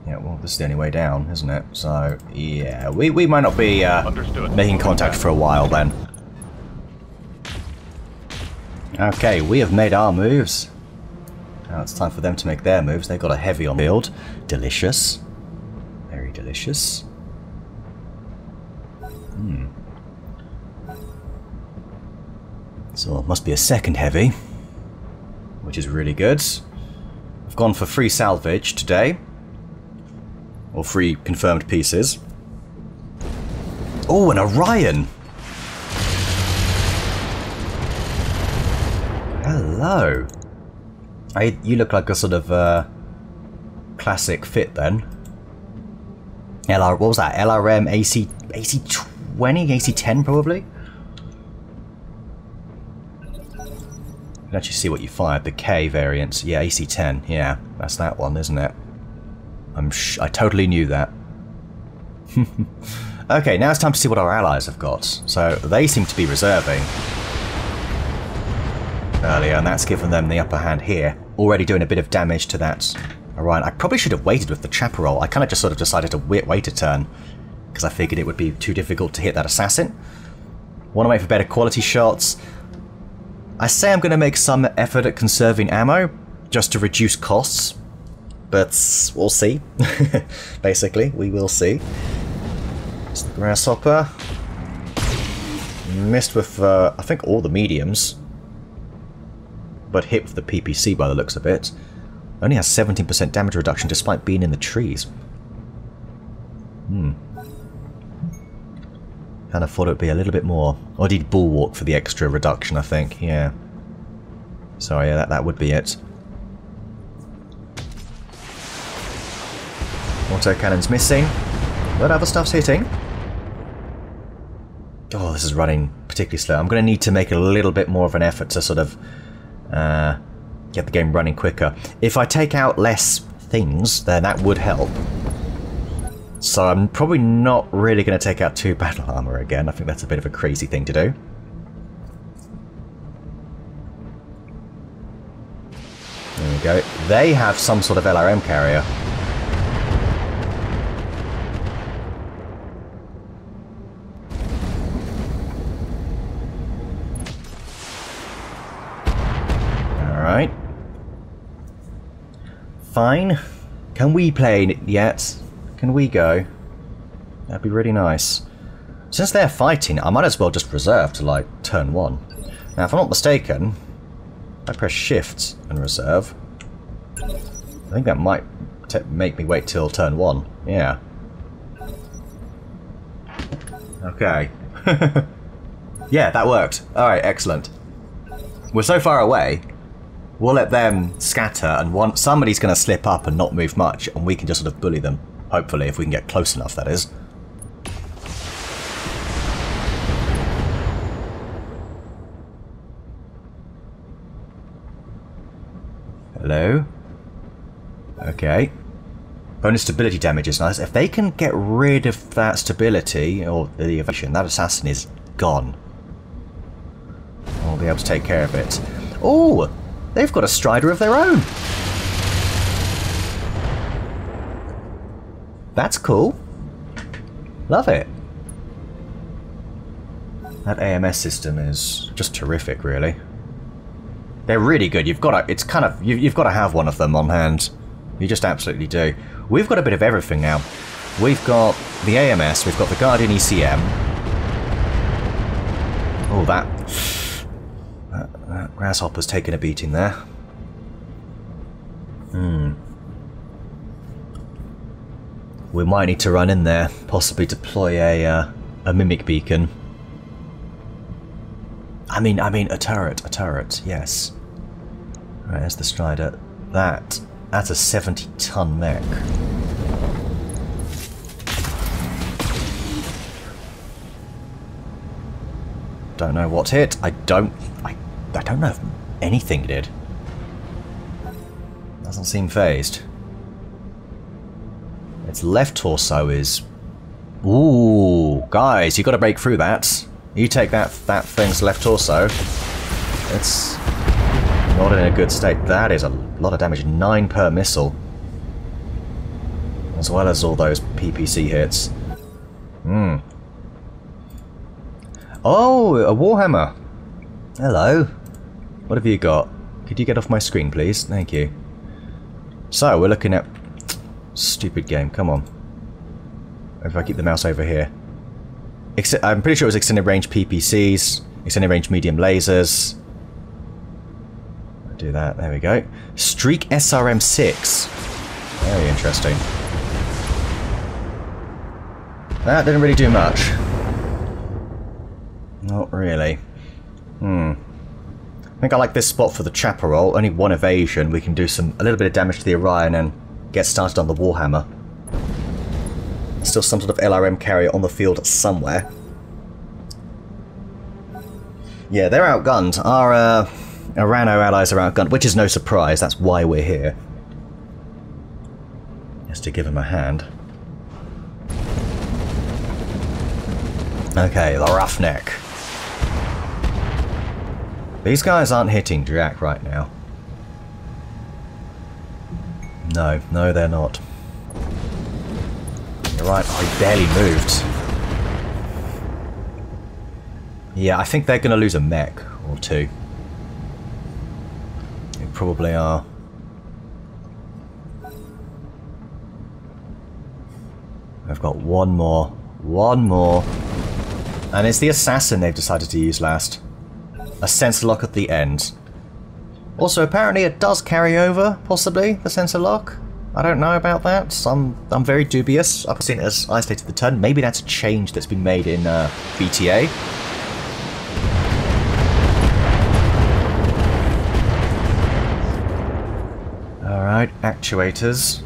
Yeah, well, this is the only way down, isn't it? So, yeah, we might not be making contact for a while then. Okay, we have made our moves. Now it's time for them to make their moves. They've got a heavy on build. Delicious. Very delicious. So it must be a second heavy, which is really good. I've gone for free salvage today. Or free confirmed pieces. Oh, an Orion! Hello! You look like a sort of classic fit then. What was that? LRM AC20? AC10 probably? You can actually see what you fired. The K variant. Yeah, AC10. Yeah, that's that one, isn't it? I totally knew that. Okay, now it's time to see what our allies have got. So they seem to be reserving earlier, and that's given them the upper hand here. Already doing a bit of damage to that Orion. I probably should have waited with the chaparral. I kind of just sort of decided to wait a turn because I figured it would be too difficult to hit that assassin. Want to make for better quality shots. I say I'm going to make some effort at conserving ammo, just to reduce costs. But we'll see. Basically, we will see. It's the grasshopper. Missed with, I think, all the mediums. But hit with the PPC by the looks of it. Only has 17% damage reduction despite being in the trees. Kind of thought it would be a little bit more. Or did Bulwark for the extra reduction, I think. Yeah. So yeah, that would be it. Autocannon's missing. But other stuff's hitting. Oh, this is running particularly slow. I'm going to need to make a little bit more of an effort to sort of get the game running quicker. If I take out less things, then that would help. So I'm probably not really going to take out 2 battle armor again. I think that's a bit of a crazy thing to do. There we go. They have some sort of LRM carrier. Alright. Fine. Can we play it yet? Can we go? That'd be really nice. Since they're fighting, I might as well just reserve to, like, turn 1. Now, if I'm not mistaken, I press shift and reserve. I think that might make me wait till turn 1. Yeah. Okay. Yeah, that worked. Alright, excellent. We're so far away, we'll let them scatter, and somebody's going to slip up and not move much, and we can just sort of bully them. Hopefully, if we can get close enough, that is. Hello? Okay. Bonus stability damage is nice. If they can get rid of that stability, or the evasion, that assassin is gone. I'll be able to take care of it. Oh! They've got a strider of their own! That's cool. Love it. That AMS system is just terrific, really. They're really good. You've got to. It's kind of. You've got to have one of them on hand. You just absolutely do. We've got a bit of everything now. We've got the AMS. We've got the Guardian ECM. Oh, that grasshopper's taken a beating there. We might need to run in there, possibly deploy a mimic beacon. I mean a turret, yes. Right, there's the Strider. That's a 70-ton mech. Don't know what hit. I don't know if anything did. Doesn't seem phased. Its left torso is... Ooh, guys, you got to break through that. You take that thing's left torso. It's not in a good state. That is a lot of damage. 9 per missile. As well as all those PPC hits. Oh, a Warhammer. Hello. What have you got? Could you get off my screen, please? Thank you. So, we're looking at... Stupid game, come on. If I keep the mouse over here. I'm pretty sure it was extended range PPCs, extended range medium lasers. I'll do that, there we go. Streak SRM6. Very interesting. That didn't really do much. Not really. I think I like this spot for the chaparral. Only 1 evasion. We can do a little bit of damage to the Orion and get started on the Warhammer. Still some sort of LRM carrier on the field somewhere. Yeah, they're outgunned. Our Rano allies are outgunned, which is no surprise. That's why we're here. Just to give them a hand. Okay, the Roughneck. These guys aren't hitting Jack right now. No, they're not. You're right, I barely moved. Yeah, I think they're going to lose a mech or two. They probably are. I've got one more. One more. And it's the assassin they've decided to use last. A sensor lock at the end. Also, apparently it does carry over, possibly, the sensor lock. I don't know about that. I'm very dubious. I've seen it as isolated the turn. Maybe that's a change that's been made in BTA. Alright, actuators.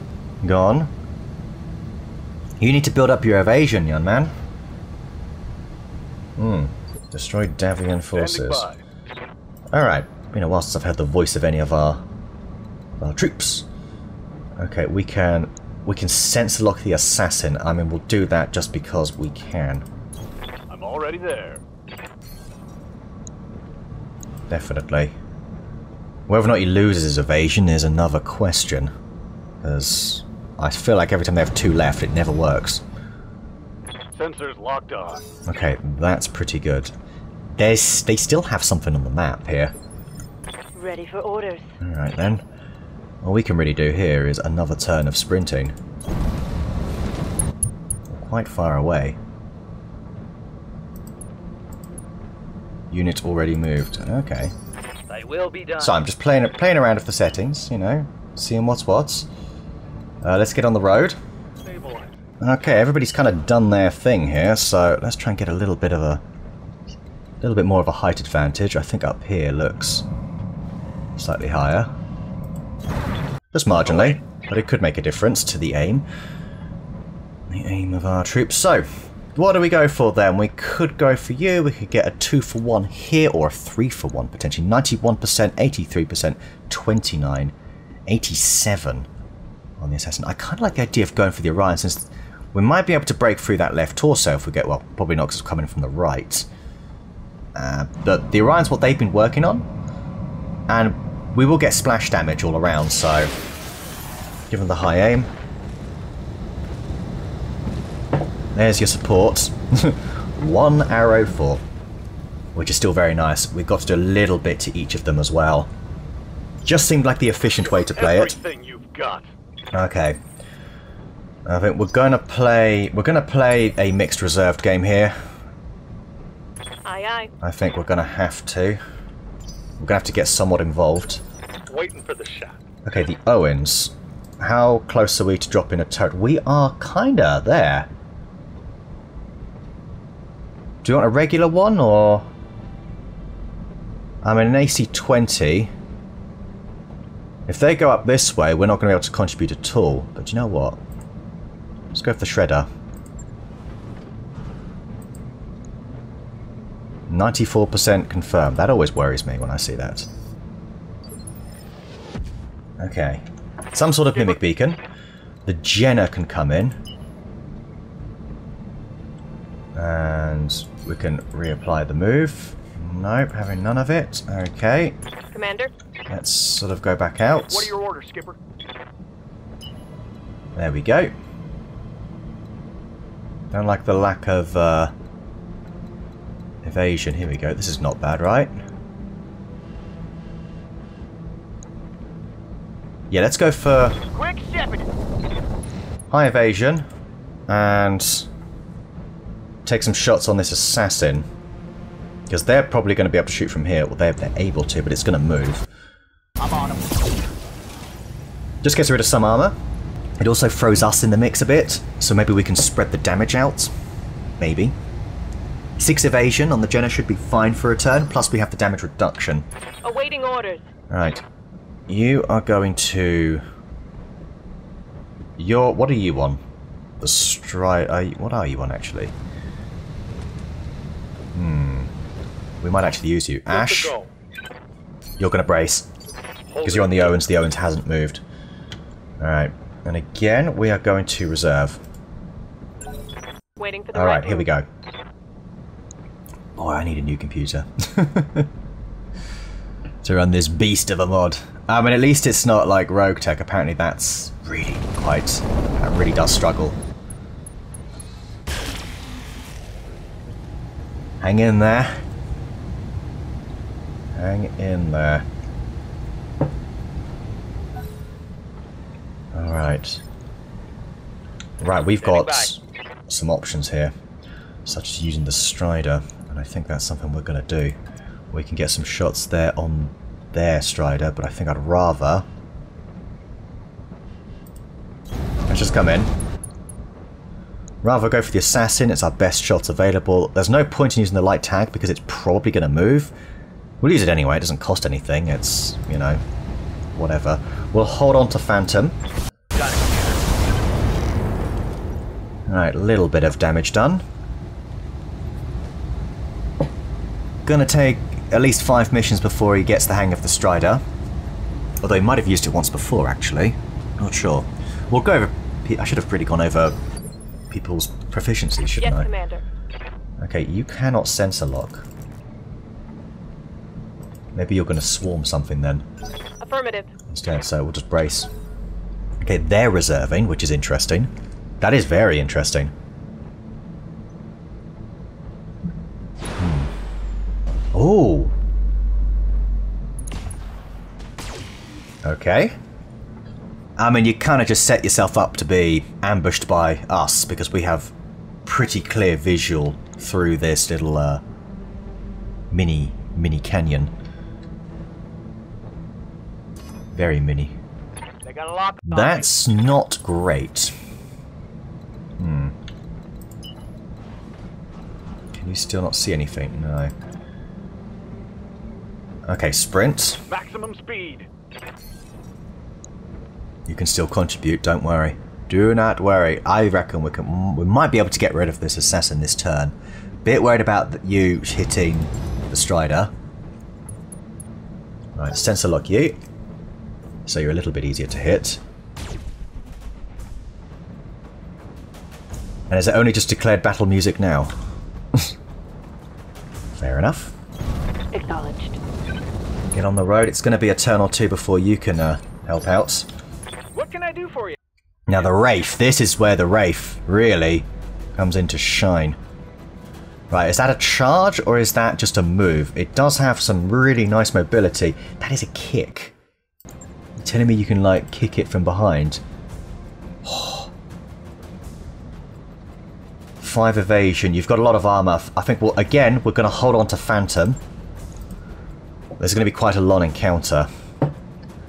Gone. You need to build up your evasion, young man. Destroy Davian forces. Alright, been a while since I've heard the voice of any of our troops. Okay, we can sensor lock the assassin. I mean, we'll do that just because we can. I'm already there. Definitely. Whether or not he loses his evasion is another question. Because I feel like every time they have two left, it never works. Sensors locked on. Okay, that's pretty good. They still have something on the map here. Ready for orders. Alright then. All we can really do here is another turn of sprinting. We're quite far away. Unit already moved. Okay. They will be done. So I'm just playing around with the settings, you know, seeing what's what. Let's get on the road. Stabilize. Okay, everybody's kind of done their thing here, so let's try and get a little bit more of a height advantage. I think up here looks slightly higher. Just marginally, but it could make a difference to the aim. The aim of our troops. So, what do we go for then? We could go for you. We could get a 2-for-1 here, or a 3-for-1 potentially. 91%, 83%, 29%, 87% on the assassin. I kind of like the idea of going for the Orion, since we might be able to break through that left torso if we get, well, probably not because it's coming from the right. But the Orion's what they've been working on, and we will get splash damage all around, so give them the high aim. There's your support. 1 arrow for, which is still very nice. We've got to do a little bit to each of them as well. Just seemed like the efficient way to play it. Everything you've got. Okay. I think we're gonna play a mixed reserved game here. Aye, aye. I think we're gonna have to. We're gonna have to get somewhat involved. Waiting for the shot. Okay, the Owens. How close are we to dropping a turret? We are kinda there. Do you want a regular one, or... I mean, an AC-20. If they go up this way, we're not going to be able to contribute at all. But you know what? Let's go for the Shredder. 94% confirmed. That always worries me when I see that. Okay. Some sort of mimic beacon. The Jenner can come in. And we can reapply the move. Nope, having none of it. Okay. Commander? Let's sort of go back out. What are your orders, Skipper? There we go. Don't like the lack of evasion. Here we go. This is not bad, right? Yeah, let's go for Quick stepping. high evasion and take some shots on this assassin, because they're probably going to be able to shoot from here. Well, they're able to, but it's going to move. I'm on him. Just gets rid of some armor. It also throws us in the mix a bit, so maybe we can spread the damage out. Maybe. 6 evasion on the Jenner should be fine for a turn, plus we have the damage reduction. Awaiting orders. Right. You are going to... What are you on? The stride... What are you on, actually? We might actually use you. Ash, you're going to brace. Because you're on the Owens. The Owens hasn't moved. Alright. And again, we are going to reserve. Waiting for the Alright, right here we move. go. Boy, I need a new computer. To run this beast of a mod. I mean, at least it's not like Rogue Tech. Apparently that's really quite... That really does struggle. Hang in there. Hang in there. Alright. Right, we've got some options here, such as using the Strider, and I think that's something we're going to do. We can get some shots there on their Strider, but I think I'd rather... Let's just come in. Rather go for the Assassin, it's our best shot available. There's no point in using the light tag because it's probably going to move. We'll use it anyway, it doesn't cost anything, it's, you know, whatever. We'll hold on to Phantom. Alright, a little bit of damage done. Gonna take at least 5 missions before he gets the hang of the Strider. Although he might have used it once before, actually. Not sure. We'll go over... I should have really gone over people's proficiency, shouldn't I? Yes, Commander. Okay, you cannot sensor lock. Maybe you're going to swarm something then. Affirmative. Instead, so we'll just brace. Okay, they're reserving, which is interesting. That is very interesting. Oh. Okay. I mean, you kind of just set yourself up to be ambushed by us because we have pretty clear visual through this little mini canyon. Very mini. They got a lock. That's not great. Can you still not see anything? No. Okay, sprint. Maximum speed. You can still contribute, don't worry. Do not worry. I reckon we might be able to get rid of this assassin this turn. Bit worried about you hitting the Strider. Right, sensor lock you. So you're a little bit easier to hit. And is it only just declared battle music now? Fair enough. Acknowledged. Get on the road. It's going to be a turn or two before you can help out. What can I do for you? Now the Wraith. This is where the Wraith really comes into shine. Right, is that a charge or is that just a move? It does have some really nice mobility. That is a kick. You're telling me you can, like, kick it from behind? 5 evasion. You've got a lot of armor. I think, well, again, we're going to hold on to Phantom. There's going to be quite a long encounter.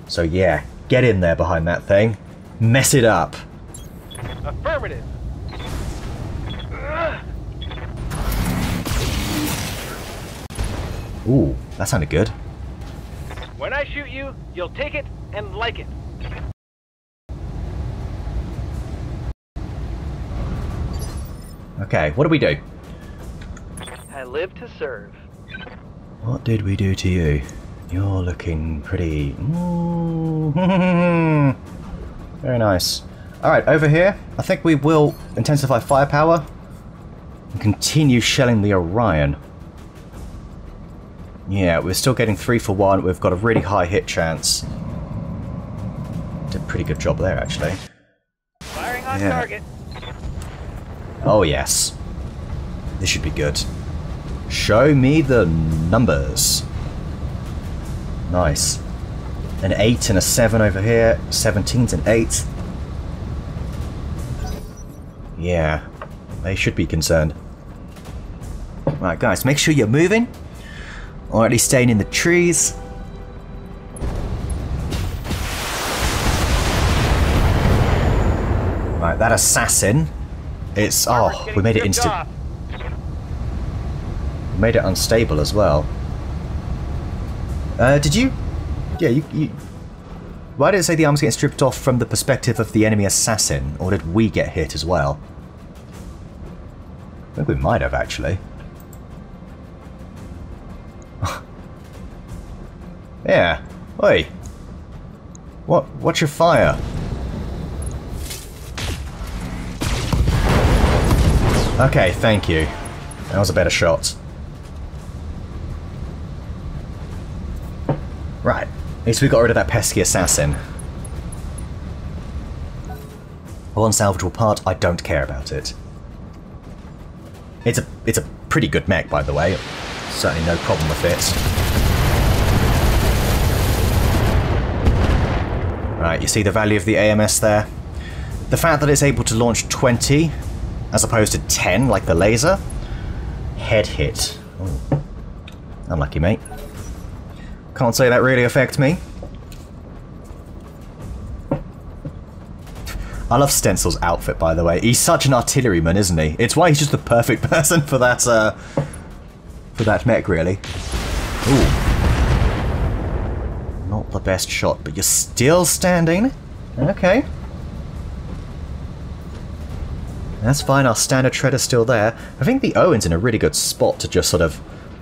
So, yeah, get in there behind that thing. Mess it up. Affirmative. Ooh, that sounded good. When I shoot you, you'll take it and like it. Okay, what do we do? I live to serve. What did we do to you? You're looking pretty... Very nice. Alright, over here, I think we will intensify firepower and continue shelling the Orion. Yeah, we're still getting 3 for 1. We've got a really high hit chance. Did a pretty good job there, actually. Firing on Yeah. target. Oh, yes. This should be good. Show me the numbers. Nice. An 8 and a 7 over here. 17's an 8. Yeah. They should be concerned. Right, guys, make sure you're moving. Or at least staying in the trees. Right, that assassin. It's... Oh, we made it instant... We made it unstable as well. Did you... Yeah, you... Why did it say the arm's getting stripped off from the perspective of the enemy assassin? Or did we get hit as well? I think we might have, actually. Yeah. Oi. What's your fire? Okay, thank you. That was a better shot. Right. At least we got rid of that pesky assassin. One salvageable part, I don't care about it. It's a pretty good mech, by the way. Certainly no problem with it. Right, you see the value of the AMS there? The fact that it's able to launch 20 as opposed to 10 like the laser. Head hit. Ooh. Unlucky, mate. Can't say that really affects me. I love Stencil's outfit, by the way. He's such an artilleryman, isn't he? It's why he's just the perfect person for that mech, really. Ooh. Not the best shot, but you're still standing. Okay. That's fine, our standard shredder's still there. I think the Owen's in a really good spot to just sort of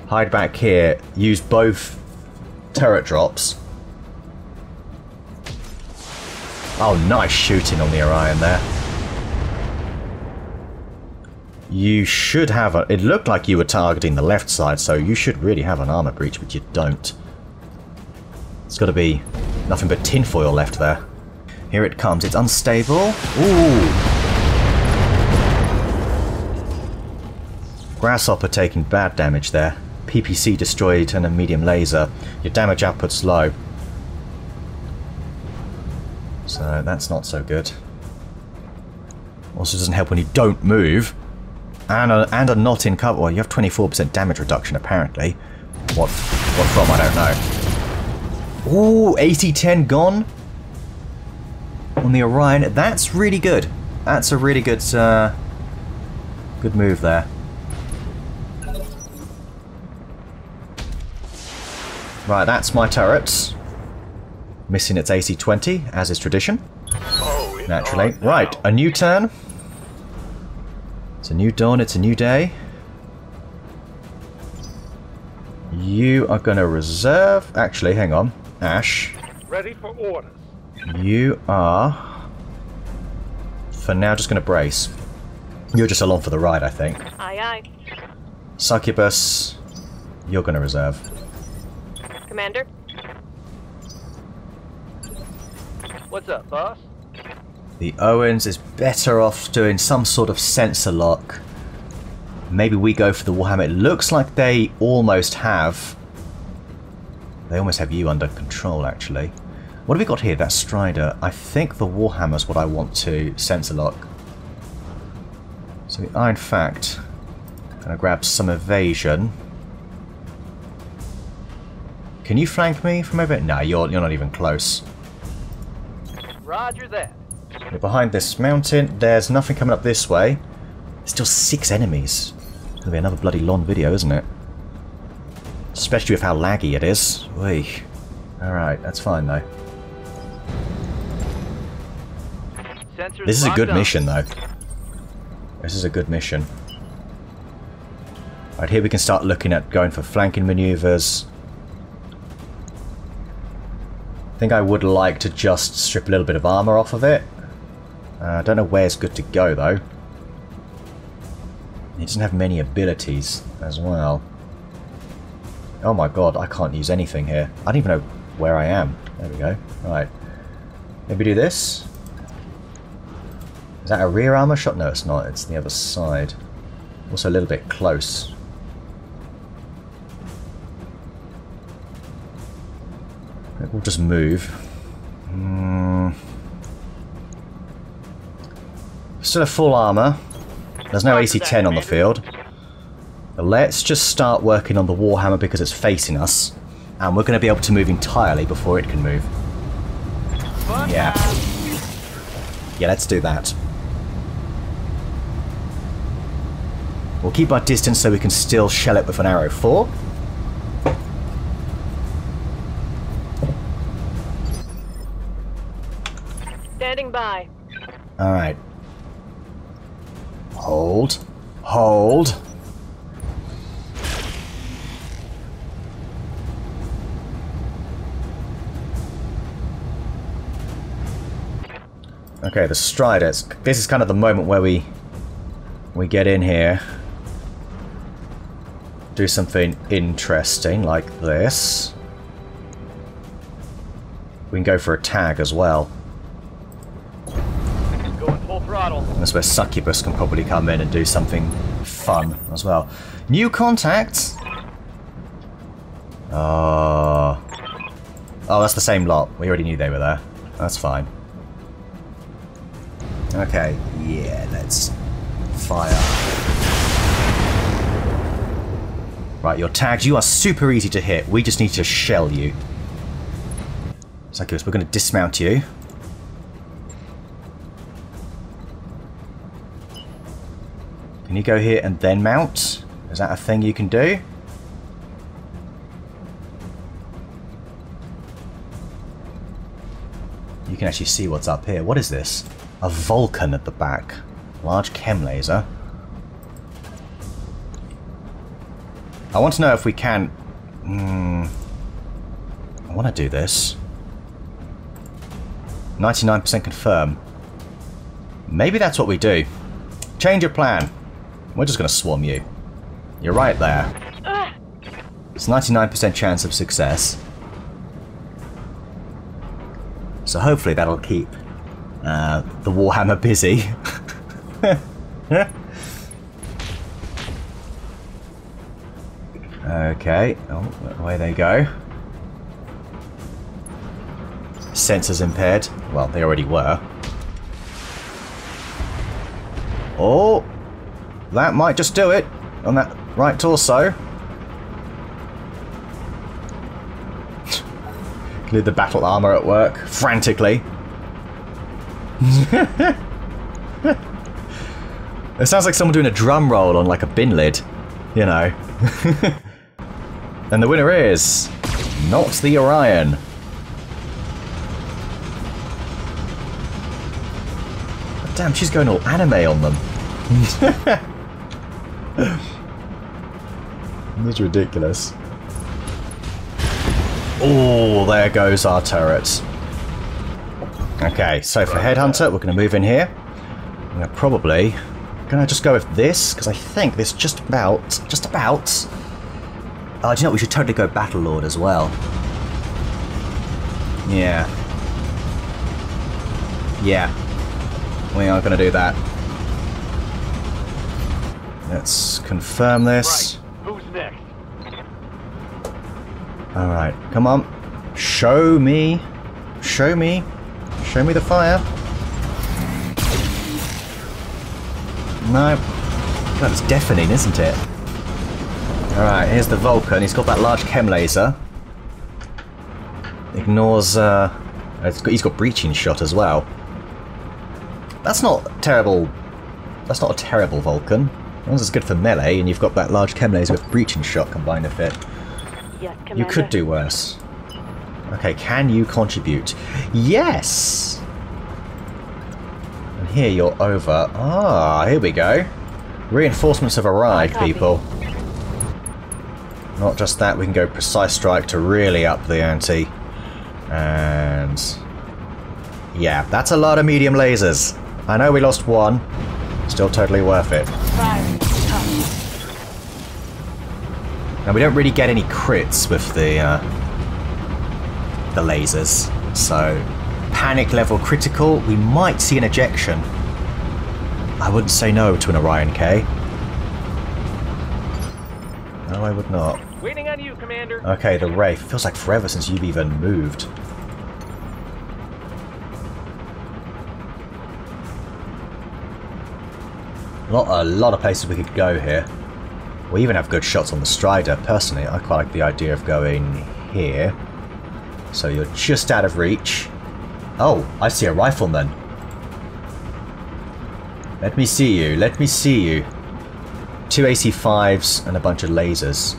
hide back here, use both turret drops. Oh, nice shooting on the Orion there. You should have a... It looked like you were targeting the left side, so you should really have an armor breach, but you don't. It's got to be nothing but tinfoil left there. Here it comes. It's unstable. Ooh! Grasshopper taking bad damage there. PPC destroyed and a medium laser. Your damage output's low. So that's not so good. Also doesn't help when you don't move. And a not in cover. Well, you have 24% damage reduction apparently. What from, I don't know. Ooh, 80-10 gone. On the Orion. That's really good. That's a really good good move there. Right, that's my turret. Missing its AC-20, as is tradition. Oh, Naturally. Right, a new turn. It's a new dawn, it's a new day. You are going to reserve... Actually, hang on. Ash. Ready for orders. You are... For now, just going to brace. You're just along for the ride, I think. Aye, aye. Succubus, you're going to reserve. Commander? What's up, boss? The Owens is better off doing some sort of sensor lock. Maybe we go for the Warhammer. It looks like they almost have... They almost have you under control, actually. What have we got here? That Strider. I think the Warhammer's what I want to sensor lock. So we are, in fact, going to grab some evasion. Can you flank me from over? No, you're not even close. Roger that. You're behind this mountain. There's nothing coming up this way. There's still 6 enemies. It's going to be another bloody long video, isn't it? Especially with how laggy it is. Alright, that's fine though. Sensors This is a good locked up. mission though. This is a good mission. Right, here we can start looking at going for flanking maneuvers. I think I would like to just strip a little bit of armor off of it. I don't know where it's good to go though. It doesn't have many abilities as well. Oh my god, I can't use anything here. I don't even know where I am. There we go. Right. Maybe do this. Is that a rear armor shot? No, it's not. It's the other side. Also a little bit close. We'll just move. Still a full armor. There's no AC-10 on the field. But let's just start working on the Warhammer because it's facing us. And we're going to be able to move entirely before it can move. Yeah. Yeah, let's do that. We'll keep our distance so we can still shell it with an arrow 4. Standing by. Alright. Hold. Hold. Okay, the Striders. This is kind of the moment where we get in here. Do something interesting like this. We can go for a tag as well. Going full throttle. And that's where Succubus can probably come in and do something fun as well. New contacts! Oh, that's the same lot. We already knew they were there. That's fine. Okay, yeah, let's fire. Right, you're tagged. You are super easy to hit. We just need to shell you. So we're going to dismount you. Can you go here and then mount? Is that a thing you can do? You can actually see what's up here. What is this? A Vulcan at the back. Large chem laser. I want to know if we can... I want to do this. 99% confirm. Maybe that's what we do. Change your plan. We're just going to swarm you. You're right there. It's 99% chance of success. So hopefully that'll keep the Warhammer busy. Okay. Oh, away they go. Sensors impaired. Well, they already were. Oh! That might just do it on that right torso. Leave the battle armour at work frantically. It sounds like someone doing a drum roll on like a bin lid, you know. And the winner is not the Orion. But damn, she's going all anime on them. That's ridiculous. Oh, there goes our turret. Okay, so for Headhunter, we're going to move in here. We're probably going to just go with this, because I think this just about... Oh, do you know what? We should totally go Battle Lord as well. Yeah. Yeah. We are going to do that. Let's confirm this. Right. Who's next? Alright, come on. Show me. Show me. Show me the fire. No. God, it's deafening, isn't it? Alright, here's the Vulcan. He's got that large chem laser. Ignores, he's got breaching shot as well. That's not terrible. That's not a terrible Vulcan. As is good for melee, and you've got that large chem laser with breaching shot combined with it. Yes, Commander. You could do worse. Okay, can you contribute? Yes! And here you're over. Ah, here we go. Reinforcements have arrived, Copy. people. Not just that, we can go precise strike to really up the ante. And... yeah, that's a lot of medium lasers. I know we lost one. Still totally worth it. Now we don't really get any crits with the lasers, so panic level critical, we might see an ejection. I wouldn't say no to an Orion K. No, I would not. Waiting on you, Commander. Okay, the Wraith. Feels like forever since you've even moved. A lot of places we could go here. We even have good shots on the Strider. Personally, I quite like the idea of going here. So you're just out of reach. Oh, I see a rifleman. Let me see you. Let me see you. 2 AC5s and a bunch of lasers.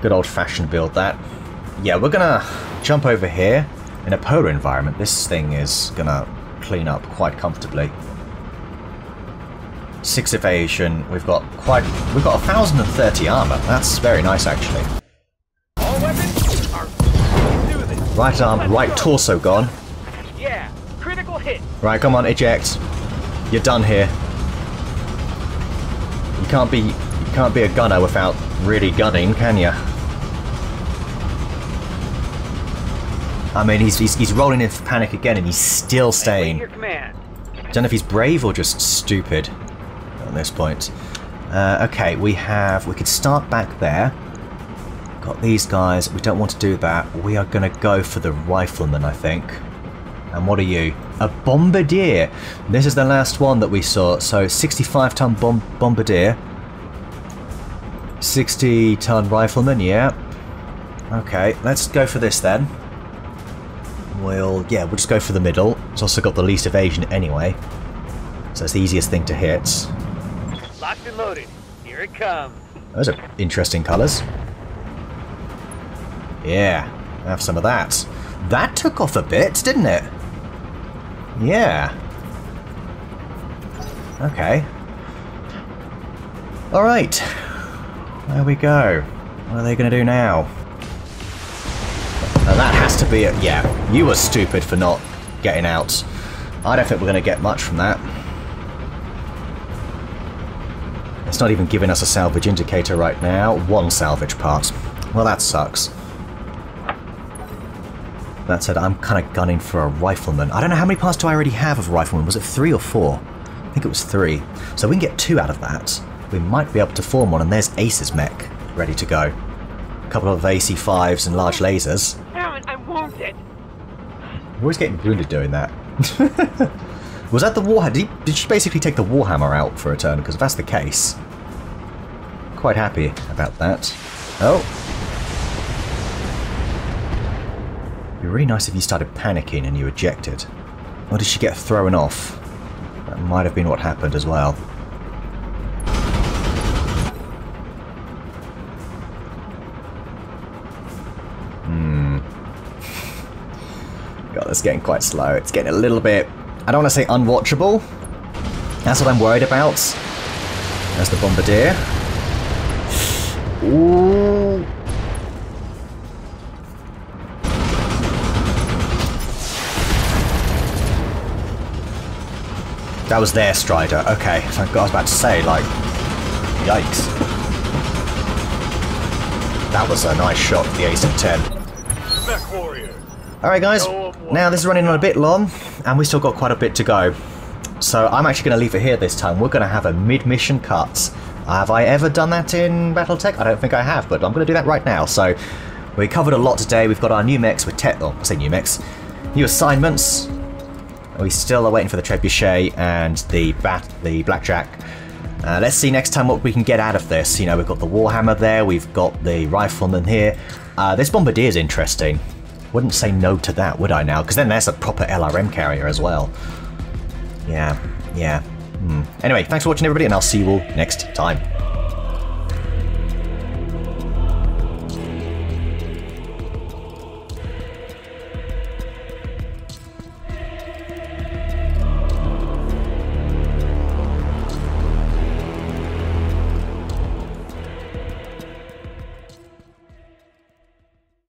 Good old-fashioned build, that. Yeah, we're gonna jump over here. In a polar environment, this thing is gonna clean up quite comfortably. 6 evasion. We've got 1,030 armor. That's very nice, actually. All weapons are do this. Right arm, right torso gone. Yeah, critical hit. Right, come on, eject. You're done here. You can't be a gunner without really gunning, can you? I mean, he's rolling in for panic again, and he's still staying. Your command. Don't know if he's brave or just stupid at this point. Okay, we could start back there. Got these guys. We don't want to do that. We are going to go for the rifleman, I think. And what are you? A bombardier. This is the last one that we saw. So 65-ton bombardier. 60-ton rifleman, yeah. Okay, let's go for this then. We'll just go for the middle. It's also got the least evasion anyway. So it's the easiest thing to hit. Locked and loaded. Here it comes. Those are interesting colours. Yeah, have some of that. That took off a bit, didn't it? Yeah. Okay. Alright. There we go. What are they going to do now? Now that has to be it. Yeah, you were stupid for not getting out. I don't think we're going to get much from that. It's not even giving us a salvage indicator right now. One salvage part. Well, that sucks. That said, I'm kind of gunning for a rifleman. I don't know how many parts do I already have of a rifleman. Was it 3 or 4? I think it was 3. So we can get 2 out of that. We might be able to form one, and there's Ace's mech ready to go. A couple of AC5s and large lasers. Damn it, I'm wounded. You're always getting wounded doing that. Was that the warhammer? Did she basically take the warhammer out for a turn? Because if that's the case, quite happy about that. Oh. It'd be really nice if you started panicking and you ejected. Or did she get thrown off? That might have been what happened as well. God, it's getting quite slow. It's getting a little bit, I don't want to say unwatchable. That's what I'm worried about. There's the bombardier. Ooh. That was their Strider. Okay, so I was about to say, like, yikes. That was a nice shot for the ace of 10. Mechwarrior. Alright guys, now this is running on a bit long, and we still got quite a bit to go. So I'm actually going to leave it here this time. We're going to have a mid-mission cut. Have I ever done that in BattleTech? I don't think I have, but I'm going to do that right now. So we covered a lot today. We've got our new mechs with I say new mechs. New assignments. We still are waiting for the trebuchet and the blackjack. Let's see next time what we can get out of this. You know, we've got the warhammer there. We've got the rifleman here. This bombardier is interesting. Wouldn't say no to that, would I now? Because then there's a proper LRM carrier as well. Yeah. Anyway, thanks for watching everybody, and I'll see you all next time.